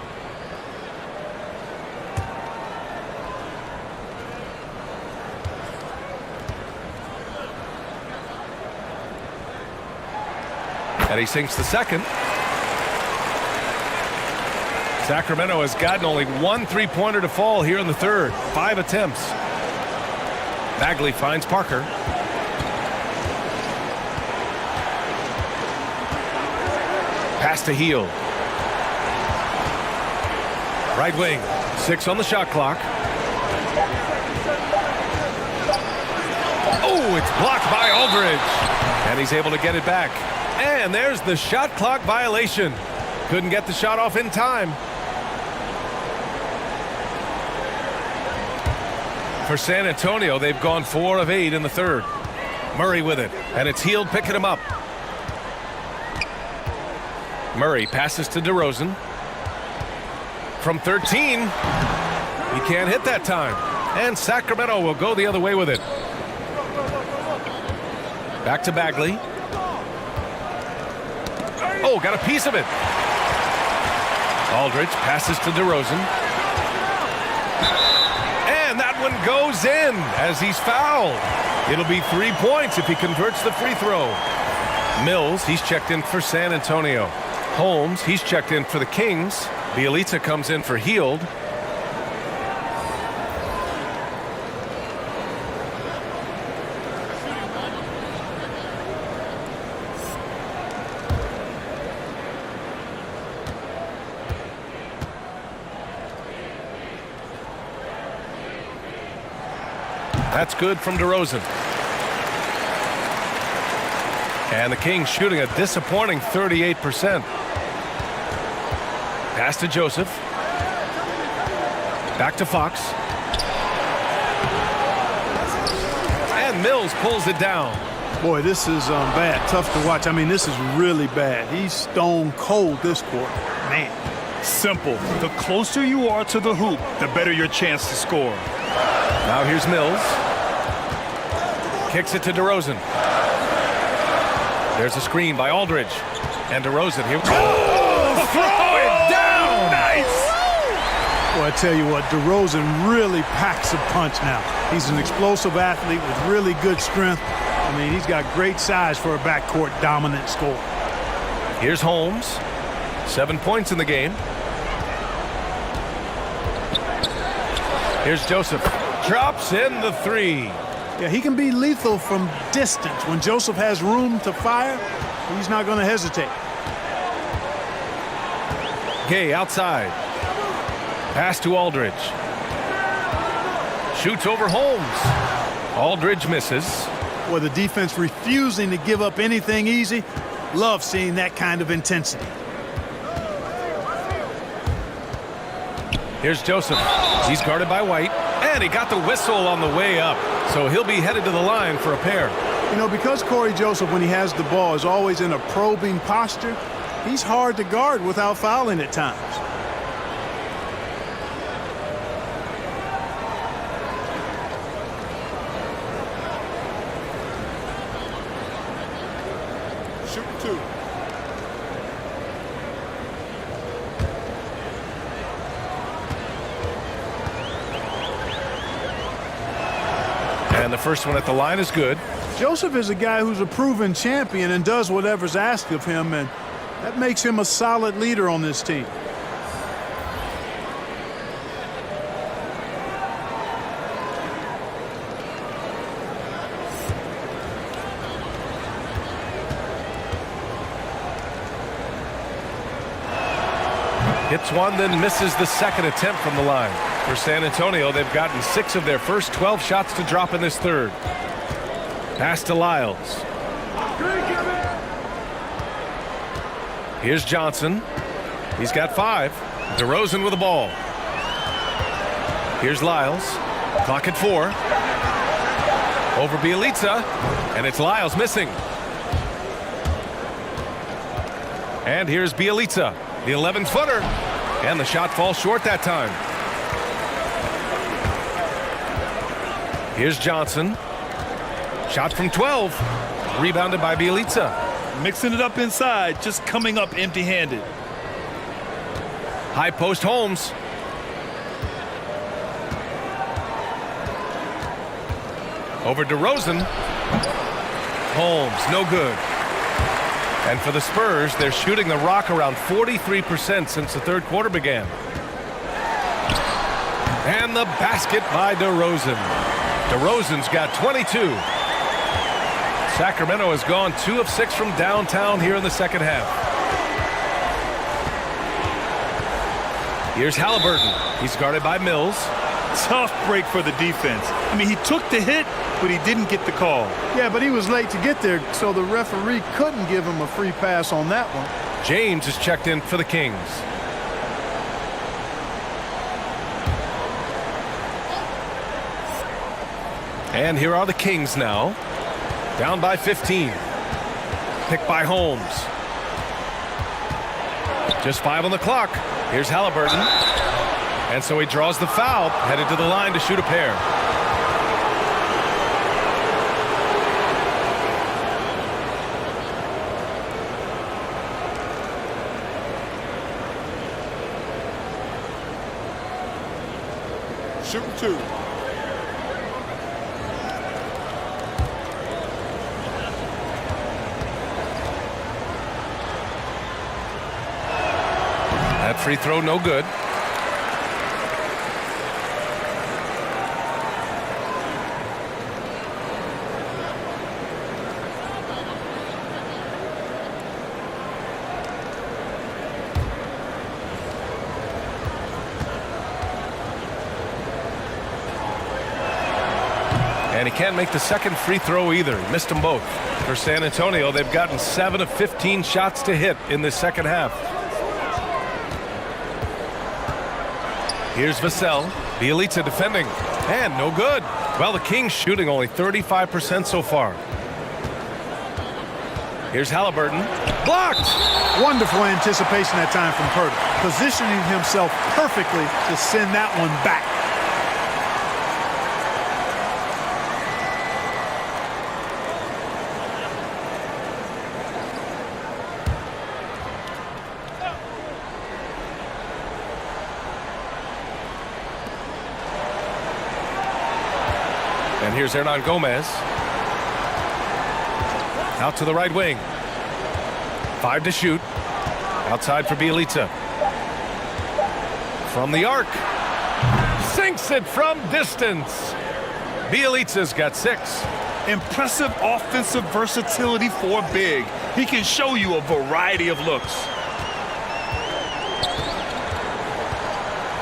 And he sinks the second. Sacramento has gotten only one three-pointer to fall here in the third. 5 attempts. Bagley finds Parker. Pass to Hield. Right wing. 6 on the shot clock. Oh, it's blocked by Aldridge. And he's able to get it back. And there's the shot clock violation. Couldn't get the shot off in time. For San Antonio, they've gone 4 of 8 in the third. Murray with it, and it's Hield picking him up. Murray passes to DeRozan. From 13, he can't hit that time. And Sacramento will go the other way with it. Back to Bagley. Oh, got a piece of it. Aldridge passes to DeRozan. And that one goes in as he's fouled. It'll be 3 points if he converts the free throw. Mills, he's checked in for San Antonio. Holmes, he's checked in for the Kings. Bielitsa comes in for Hield. That's good from DeRozan. And the Kings shooting a disappointing 38%. Pass to Joseph. Back to Fox. And Mills pulls it down. Boy, this is bad. Tough to watch. I mean, this is really bad. He's stone cold this quarter. Man. Simple. The closer you are to the hoop, the better your chance to score. Now here's Mills. Kicks it to DeRozan. There's a screen by Aldridge. And DeRozan here. Oh, throw it down! Nice! Well, I tell you what, DeRozan really packs a punch now. He's an explosive athlete with really good strength. I mean, he's got great size for a backcourt dominant scorer. Here's Holmes. 7 points in the game. Here's Joseph. Drops in the three. Yeah, he can be lethal from distance. When Joseph has room to fire, he's not going to hesitate. Gay outside. Pass to Aldridge. Shoots over Holmes. Aldridge misses. Well, the defense refusing to give up anything easy. Love seeing that kind of intensity. Here's Joseph. He's guarded by White. And he got the whistle on the way up. So he'll be headed to the line for a pair. You know, because Corey Joseph, when he has the ball, is always in a probing posture, he's hard to guard without fouling at times. Shooting 2. And the first one at the line is good. Joseph is a guy who's a proven champion and does whatever's asked of him, and that makes him a solid leader on this team. Hits one, then misses the second attempt from the line. For San Antonio, they've gotten 6 of their first 12 shots to drop in this third. Pass to Lyles. Here's Johnson. He's got 5. DeRozan with the ball. Here's Lyles. Clock at 4. Over Bjelica, and it's Lyles missing. And here's Bjelica, the 11-footer, and the shot falls short that time. Here's Johnson. Shot from 12. Rebounded by Bjelica. Mixing it up inside, just coming up empty-handed. High post Holmes. Over DeRozan. Holmes, no good. And for the Spurs, they're shooting the rock around 43% since the third quarter began. And the basket by DeRozan. DeRozan's got 22. Sacramento has gone 2 of 6 from downtown here in the second half. Here's Halliburton. He's guarded by Mills. Tough break for the defense. I mean, he took the hit, but he didn't get the call. Yeah, but he was late to get there, so the referee couldn't give him a free pass on that one. James is checked in for the Kings. And here are the Kings now. Down by 15. Picked by Holmes. Just 5 on the clock. Here's Halliburton. And so he draws the foul, headed to the line to shoot a pair. Shooting 2. That free throw no good. And he can't make the second free throw either. He missed them both. For San Antonio, they've gotten 7 of 15 shots to hit in this second half. Here's Vassell. Bjelica defending. And no good. Well, the Kings shooting only 35% so far. Here's Halliburton. Blocked! Wonderful anticipation that time from Purdy, positioning himself perfectly to send that one back. here's Hernan Gomez. Out to the right wing. 5 to shoot. Outside for Bielitsa. From the arc. Sinks it from distance. Bielitsa's got 6. Impressive offensive versatility for big. He can show you a variety of looks.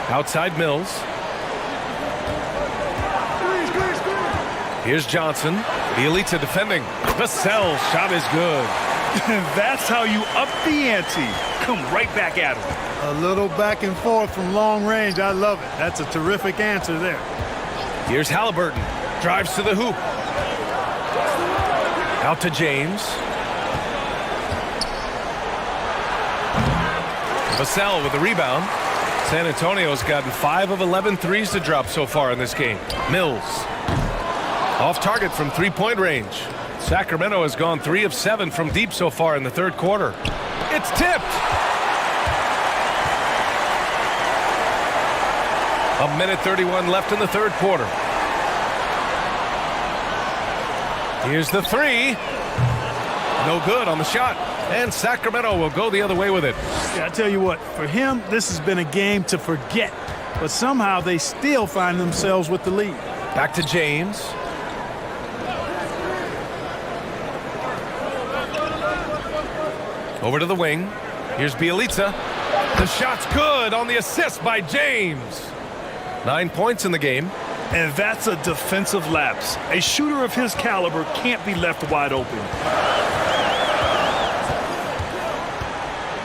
Outside Mills. Here's Johnson. Bielitsa defending. Vassell's shot is good. That's how you up the ante. Come right back at him. A little back and forth from long range. I love it. That's a terrific answer there. Here's Halliburton. Drives to the hoop. Out to James. Vassell with the rebound. San Antonio's gotten 5 of 11 threes to drop so far in this game. Mills. Off target from three-point range. Sacramento has gone 3 of 7 from deep so far in the third quarter. It's tipped. A minute 31 left in the third quarter. Here's the 3. No good on the shot. And Sacramento will go the other way with it. Yeah, I tell you what, for him, this has been a game to forget. But somehow they still find themselves with the lead. Back to James. Over to the wing. Here's Bielitsa. The shot's good on the assist by James. 9 points in the game. And that's a defensive lapse. A shooter of his caliber can't be left wide open.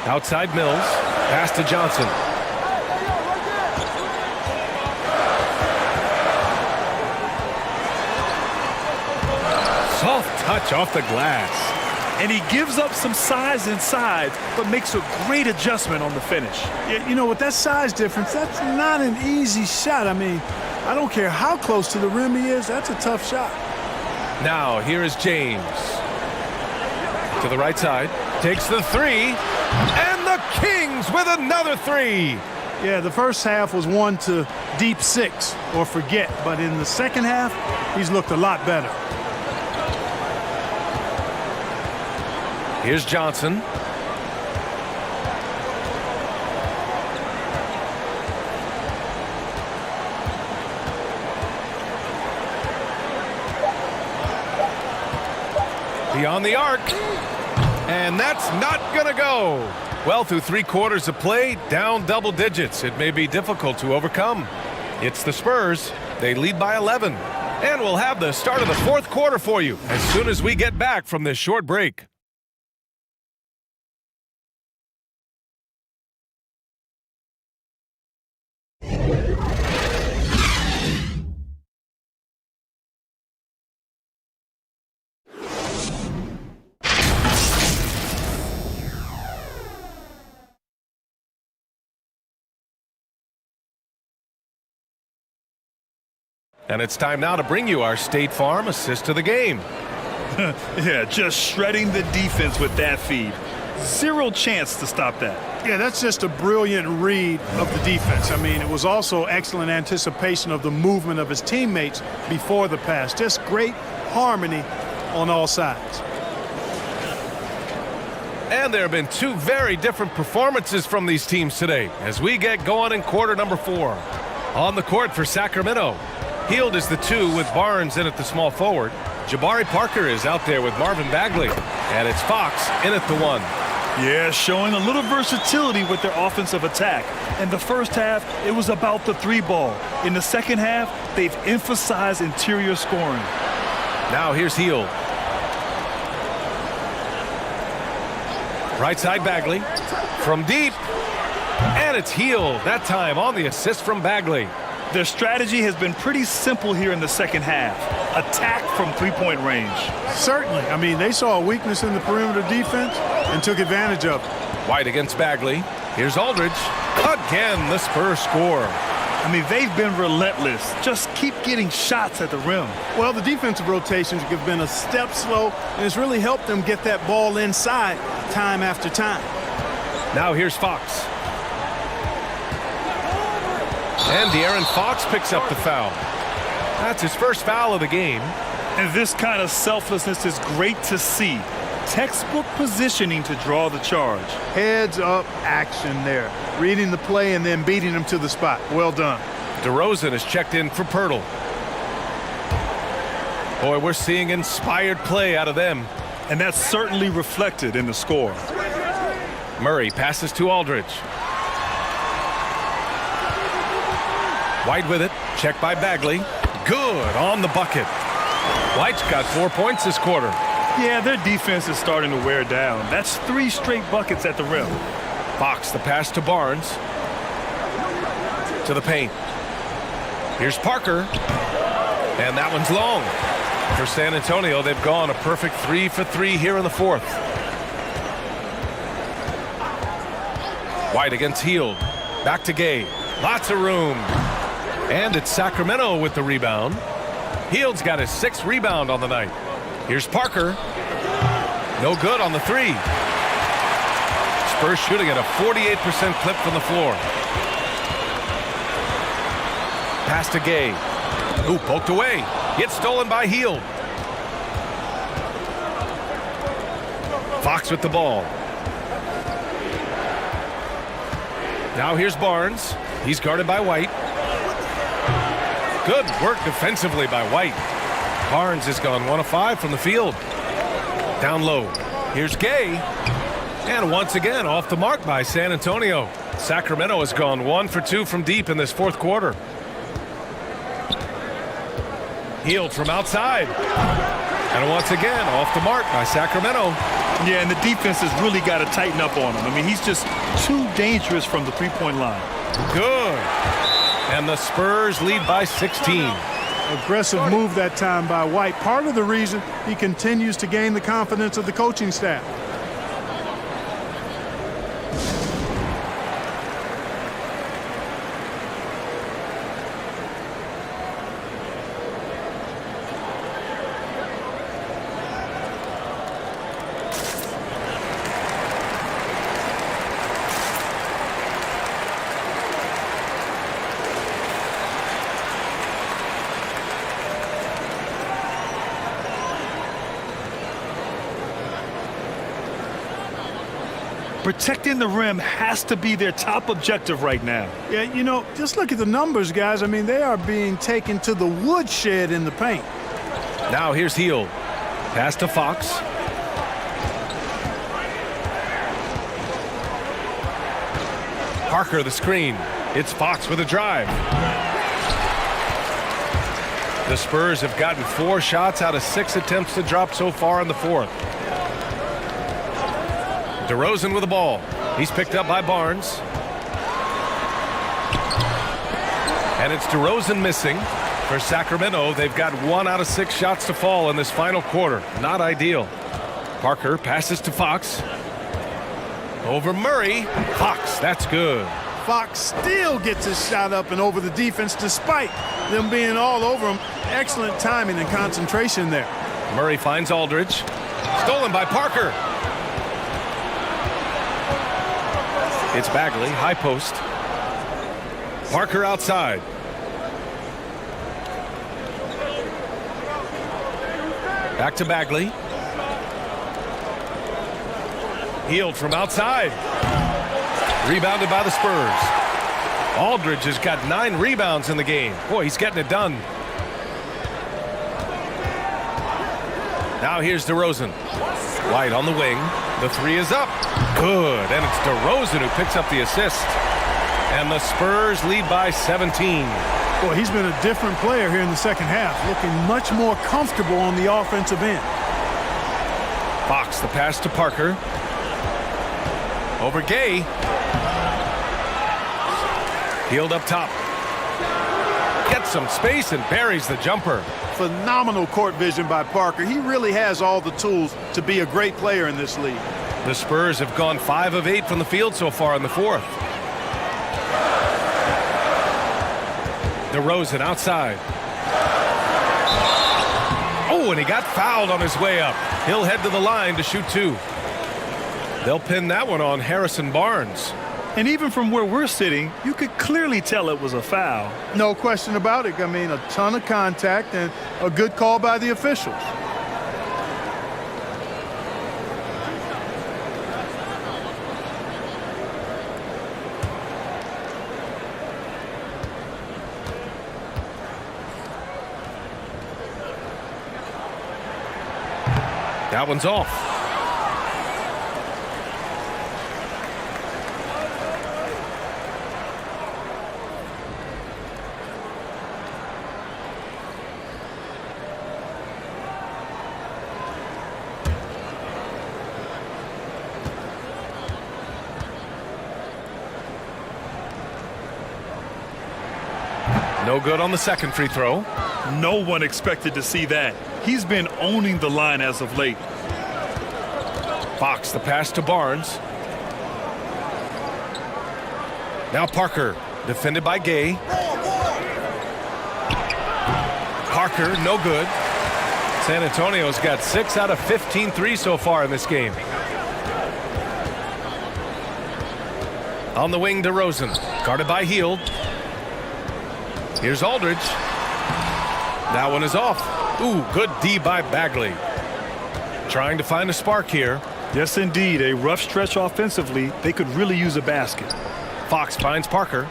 Outside Mills. Pass to Johnson. Soft touch off the glass. And he gives up some size inside, but makes a great adjustment on the finish. Yeah, you know, with that size difference, that's not an easy shot. I mean, I don't care how close to the rim he is, that's a tough shot. Now, here is James. To the right side. Takes the 3. And the Kings with another 3. Yeah, the first half was one to deep 6 or forget. But in the second half, he's looked a lot better. Here's Johnson. Beyond the arc. And that's not going to go. Well, through 3 quarters of play, down double digits. It may be difficult to overcome. It's the Spurs. They lead by 11. And we'll have the start of the fourth quarter for you as soon as we get back from this short break. And it's time now to bring you our State Farm assist to the game. Yeah, just shredding the defense with that feed. Zero chance to stop that. Yeah, that's just a brilliant read of the defense. I mean, it was also excellent anticipation of the movement of his teammates before the pass. Just great harmony on all sides. And there have been 2 very different performances from these teams today as we get going in quarter number 4. On the court for Sacramento, Hield is the 2 with Barnes in at the small forward. Jabari Parker is out there with Marvin Bagley. And it's Fox in at the 1. Yeah, showing a little versatility with their offensive attack. In the first half, it was about the 3 ball. In the second half, they've emphasized interior scoring. Now here's Hield. Right side Bagley. From deep. And it's Hield. That time on the assist from Bagley. Their strategy has been pretty simple here in the second half. Attack from three-point range. Certainly. I mean, they saw a weakness in the perimeter defense and took advantage of it. White against Bagley. Here's Aldridge. Again, the Spurs score. I mean, they've been relentless. Just keep getting shots at the rim. Well, the defensive rotations have been a step slow, and it's really helped them get that ball inside time after time. Now here's Fox. And De'Aaron Fox picks up the foul. That's his first foul of the game. And this kind of selflessness is great to see. Textbook positioning to draw the charge. Heads up action there. Reading the play and then beating him to the spot. Well done. DeRozan is checked in for Pirtle. Boy, we're seeing inspired play out of them. And that's certainly reflected in the score. Murray passes to Aldridge. White with it. Checked by Bagley. Good on the bucket. White's got 4 points this quarter. Yeah, their defense is starting to wear down. That's 3 straight buckets at the rim. Fox, the pass to Barnes. To the paint. Here's Parker. And that one's long. For San Antonio, they've gone a perfect 3 for 3 here in the fourth. White against Hield. Back to Gay. Lots of room. And it's Sacramento with the rebound. Hield's got his 6th rebound on the night. Here's Parker. No good on the 3. Spurs shooting at a 48% clip from the floor. Pass to Gay. Ooh, poked away. Gets stolen by Hield. Fox with the ball. Now here's Barnes. He's guarded by White. Good work defensively by White. Barnes has gone 1 of 5 from the field. Down low. Here's Gay. And once again off the mark by San Antonio. Sacramento has gone 1 for 2 from deep in this fourth quarter. Hield from outside. And once again off the mark by Sacramento. Yeah, and the defense has really got to tighten up on him. I mean, he's just too dangerous from the three-point line. Good. And the Spurs lead by 16. Aggressive move that time by White. Part of the reason he continues to gain the confidence of the coaching staff. Protecting the rim has to be their top objective right now. Yeah, you know, just look at the numbers, guys. I mean, they are being taken to the woodshed in the paint. Now here's Hield. Pass to Fox. Parker the screen. It's Fox with a drive. The Spurs have gotten 4 shots out of 6 attempts to drop so far in the fourth. DeRozan with the ball. He's picked up by Barnes. And it's DeRozan missing. For Sacramento, they've got 1 out of 6 shots to fall in this final quarter. Not ideal. Parker passes to Fox. Over Murray. Fox, that's good. Fox still gets his shot up and over the defense despite them being all over him. Excellent timing and concentration there. Murray finds Aldridge. Stolen by Parker. It's Bagley, high post. Parker outside. Back to Bagley. Hield from outside. Rebounded by the Spurs. Aldridge has got 9 rebounds in the game. Boy, he's getting it done. Now here's DeRozan. White on the wing. The 3 is up. Good. And it's DeRozan who picks up the assist. And the Spurs lead by 17. Boy, he's been a different player here in the second half, looking much more comfortable on the offensive end. Fox, the pass to Parker. Over Gay. Hield up top. Gets some space and buries the jumper. Phenomenal court vision by Parker. He really has all the tools to be a great player in this league. The Spurs have gone 5 of 8 from the field so far in the fourth. DeRozan outside. Oh, and he got fouled on his way up. He'll head to the line to shoot 2. They'll pin that one on Harrison Barnes. And even from where we're sitting, you could clearly tell it was a foul. No question about it. I mean, a ton of contact and a good call by the officials. That one's off. No good on the second free throw. No one expected to see that. He's been owning the line as of late. Fox, the pass to Barnes. Now Parker, defended by Gay. Parker, no good. San Antonio's got 6 out of 15 threes so far in this game. On the wing, DeRozan, guarded by Hield. Here's Aldridge. That one is off. Ooh, good D by Bagley. Trying to find a spark here. Yes, indeed. A rough stretch offensively. They could really use a basket. Fox finds Parker.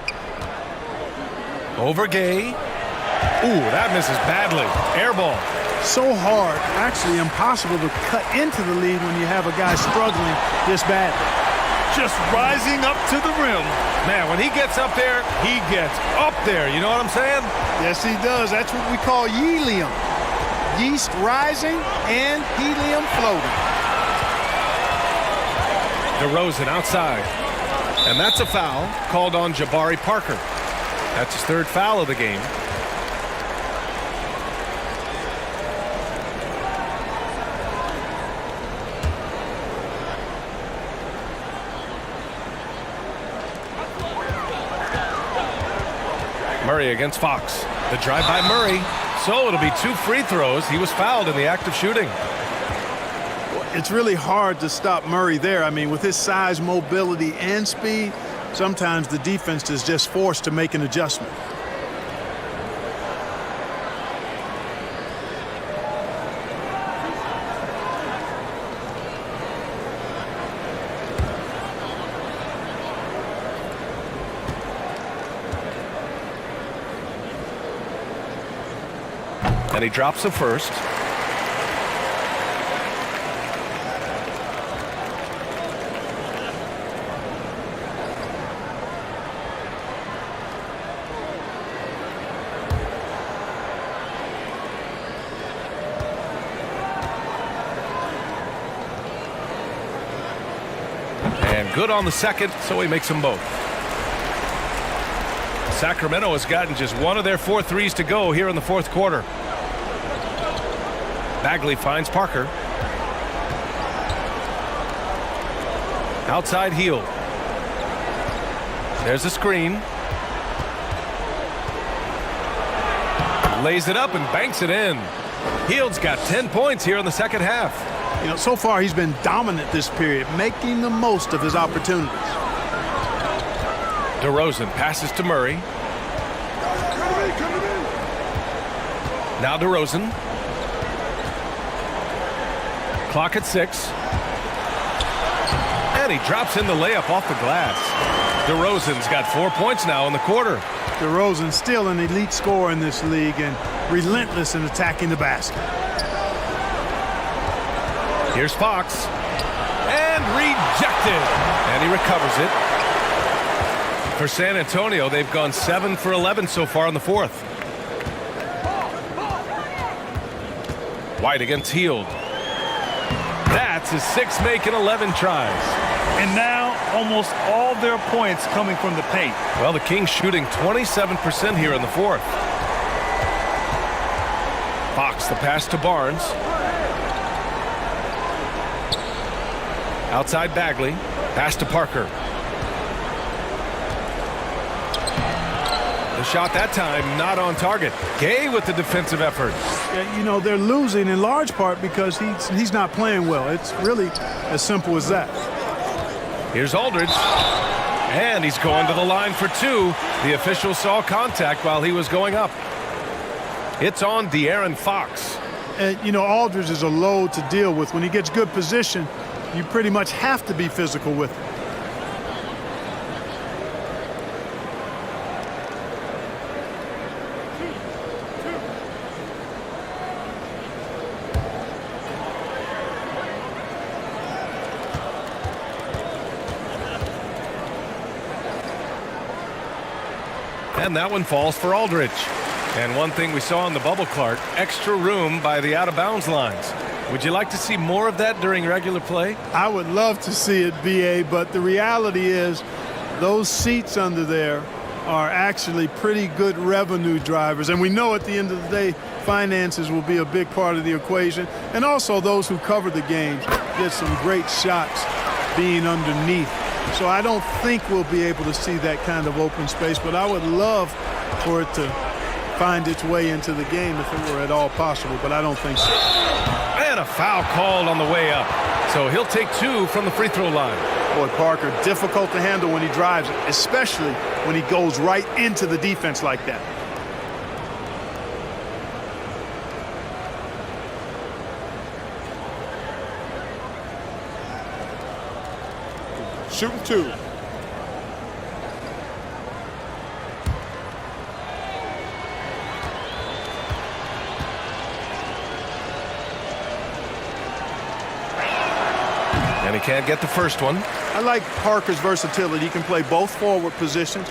Over Gay. Ooh, that misses badly. Air ball. So hard, actually impossible to cut into the lead when you have a guy struggling this badly. Just rising up to the rim. Man, when he gets up there, he gets up there. You know what I'm saying? Yes, he does. That's what we call helium. Yeast rising and helium floating. DeRozan outside. And that's a foul called on Jabari Parker. That's his 3rd foul of the game. Murray against Fox. The drive by Murray. So it'll be 2 free throws. He was fouled in the act of shooting. It's really hard to stop Murray there. I mean, with his size, mobility, and speed, sometimes the defense is just forced to make an adjustment. And he drops the first. And good on the second, so he makes them both. Sacramento has gotten just 1 of their 4 threes to go here in the 4th quarter. Bagley finds Parker. Outside Hield. There's a screen. Lays it up and banks it in. Hield's got 10 points here in the second half. You know, so far he's been dominant this period, making the most of his opportunities. DeRozan passes to Murray. Now DeRozan. Clock at 6. And he drops in the layup off the glass. DeRozan's got 4 points now in the quarter. DeRozan still an elite scorer in this league and relentless in attacking the basket. Here's Fox. And rejected. And he recovers it. For San Antonio, they've gone 7 for 11 so far in the 4th. White against Hield. That's his 6th make in 11 tries. And now almost all their points coming from the paint. Well, the Kings shooting 27% here in the 4th. Fox, the pass to Barnes. Outside Bagley. Pass to Parker. The shot that time not on target. Gay with the defensive effort. Yeah, you know, they're losing in large part because he's not playing well. It's really as simple as that. Here's Aldridge. And he's going to the line for two. The official saw contact while he was going up. It's on De'Aaron Fox. And, you know, Aldridge is a load to deal with. When he gets good position, you pretty much have to be physical with him. And that one falls for Aldridge. And one thing we saw in the bubble, Clark, extra room by the out-of-bounds lines. Would you like to see more of that during regular play? I would love to see it, B.A., but the reality is those seats under there are actually pretty good revenue drivers. And we know at the end of the day, finances will be a big part of the equation. And also those who cover the games get some great shots being underneath. So I don't think we'll be able to see that kind of open space, but I would love for it to find its way into the game if it were at all possible, but I don't think so. And a foul called on the way up. So he'll take two from the free throw line. Boy, Parker, difficult to handle when he drives, especially when he goes right into the defense like that. Shooting two. And he can't get the first one. I like Parker's versatility. He can play both forward positions,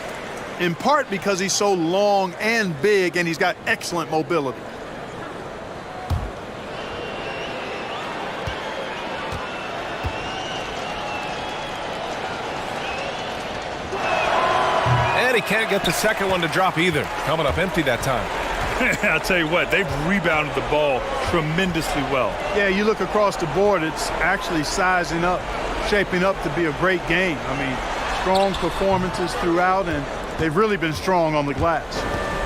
in part because he's so long and big, and he's got excellent mobility. And he can't get the second one to drop either. Coming up empty that time. I'll tell you what, they've rebounded the ball tremendously well. Yeah, you look across the board, it's actually sizing up, shaping up to be a great game. I mean, strong performances throughout, and they've really been strong on the glass.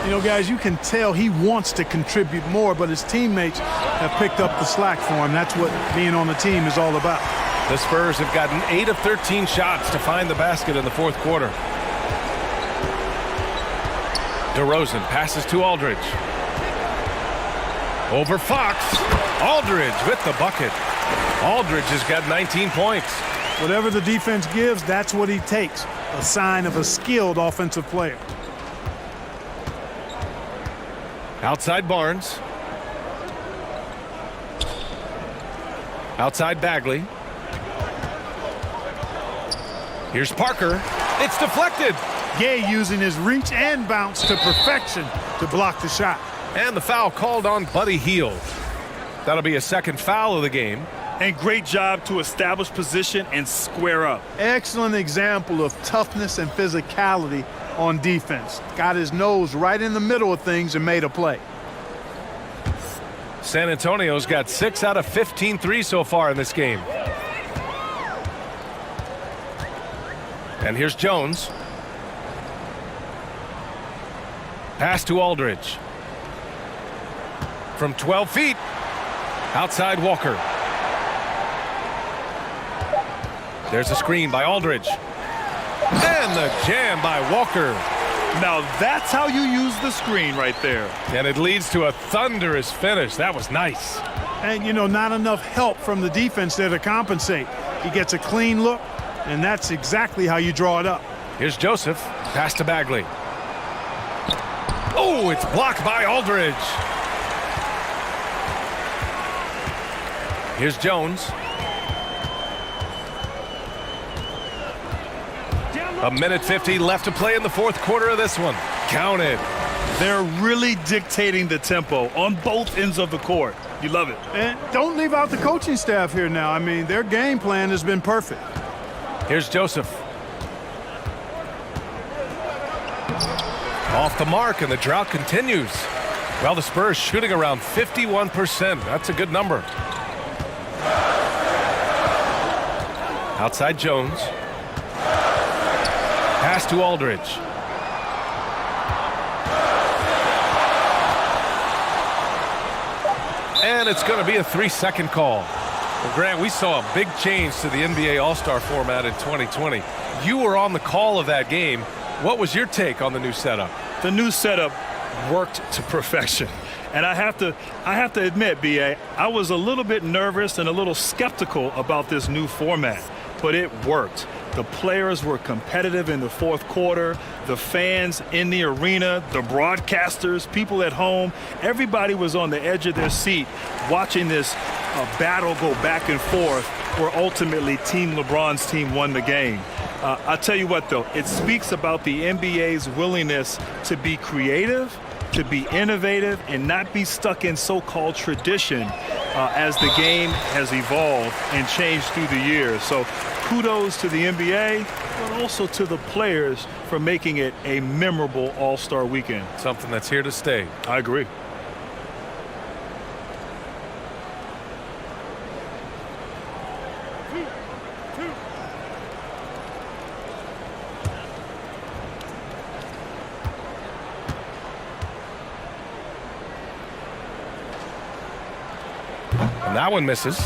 You know, guys, you can tell he wants to contribute more, but his teammates have picked up the slack for him. That's what being on the team is all about. The Spurs have gotten 8 of 13 shots to find the basket in the fourth quarter. DeRozan passes to Aldridge. Over Fox. Aldridge with the bucket. Aldridge has got 19 points. Whatever the defense gives, that's what he takes. A sign of a skilled offensive player. Outside Barnes. Outside Bagley. Here's Parker. It's deflected. Gay using his reach and bounce to perfection to block the shot. And the foul called on Buddy Hield. That'll be a second foul of the game. And great job to establish position and square up. Excellent example of toughness and physicality on defense. Got his nose right in the middle of things and made a play. San Antonio's got 6 out of 15 threes so far in this game. And here's Jones. Pass to Aldridge. From 12 feet. Outside Walker. There's a screen by Aldridge. And the jam by Walker. Now that's how you use the screen right there. And it leads to a thunderous finish. That was nice. And, you know, not enough help from the defense there to compensate. He gets a clean look, and that's exactly how you draw it up. Here's Joseph. Pass to Bagley. Oh, it's blocked by Aldridge. Here's Jones. A minute 50 left to play in the fourth quarter of this one. Count it. They're really dictating the tempo on both ends of the court. You love it. And don't leave out the coaching staff here now. I mean, their game plan has been perfect. Here's Joseph. Off the mark, and the drought continues. Well, the Spurs shooting around 51%. That's a good number. Outside Jones. Pass to Aldridge. And it's going to be a 3-second call. Well, Grant, we saw a big change to the NBA All-Star format in 2020. You were on the call of that game. What was your take on the new setup? The new setup worked to perfection. And I have to admit, B.A., I was a little bit nervous and a little skeptical about this new format, but it worked. The players were competitive in the fourth quarter. The fans in the arena, the broadcasters, people at home, everybody was on the edge of their seat watching this battle go back and forth where ultimately Team LeBron's team won the game. I'll tell you what, though, it speaks about the NBA's willingness to be creative, to be innovative, and not be stuck in so-called tradition as the game has evolved and changed through the years. So kudos to the NBA, but also to the players for making it a memorable All-Star weekend. Something that's here to stay. I agree. And that one misses.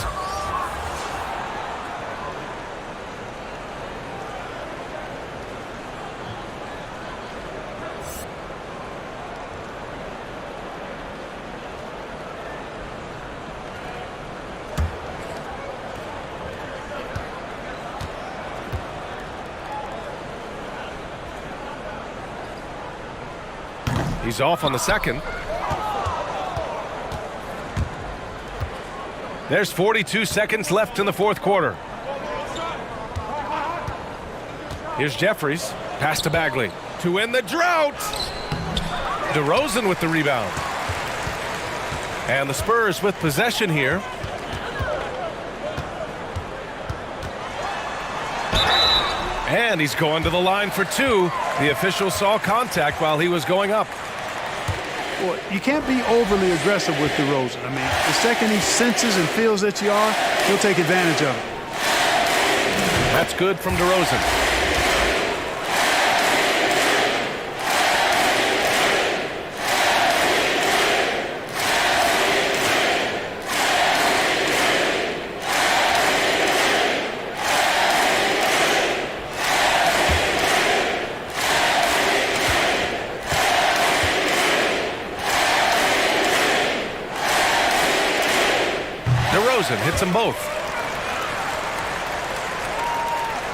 He's off on the second. There's 42 seconds left in the fourth quarter. Here's Jeffries. Pass to Bagley. To end the drought. DeRozan with the rebound. And the Spurs with possession here. And he's going to the line for two. The official saw contact while he was going up. Well, you can't be overly aggressive with DeRozan. I mean, the second he senses and feels that you are, he'll take advantage of it. That's good from DeRozan. DeRozan hits them both.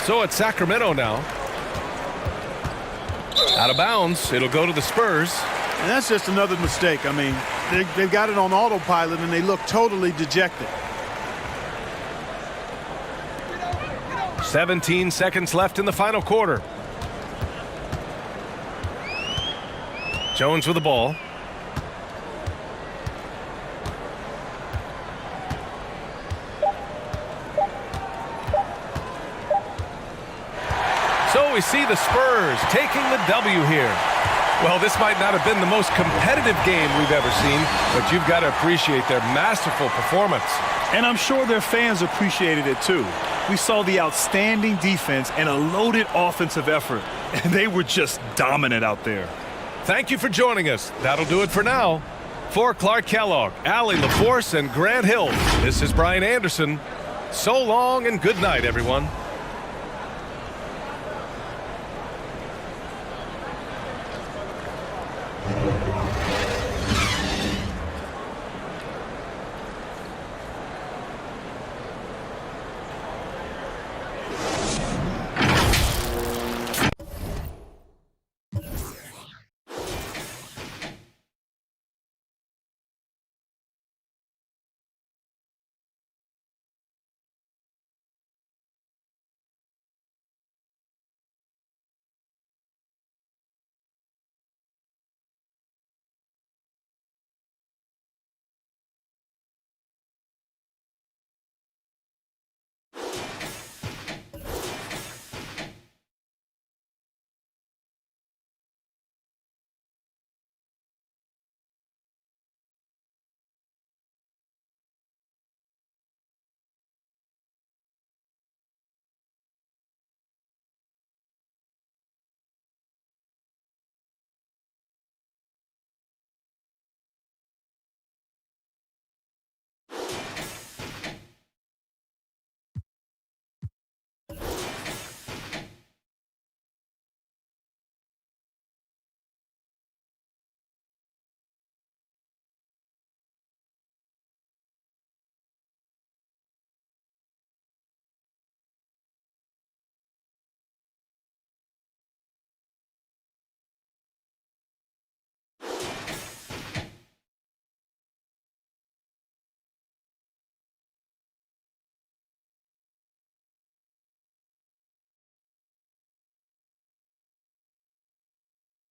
So it's Sacramento now. Out of bounds. It'll go to the Spurs. And that's just another mistake. I mean, they've got it on autopilot, and they look totally dejected. 17 seconds left in the final quarter. Jones with the ball. So we see the Spurs taking the W here. Well, this might not have been the most competitive game we've ever seen, but you've got to appreciate their masterful performance. And I'm sure their fans appreciated it too. We saw the outstanding defense and a loaded offensive effort, and they were just dominant out there. Thank you for joining us. That'll do it for now. For Clark Kellogg, Allie LaForce, and Grant Hill, this is Brian Anderson. So long and good night, everyone.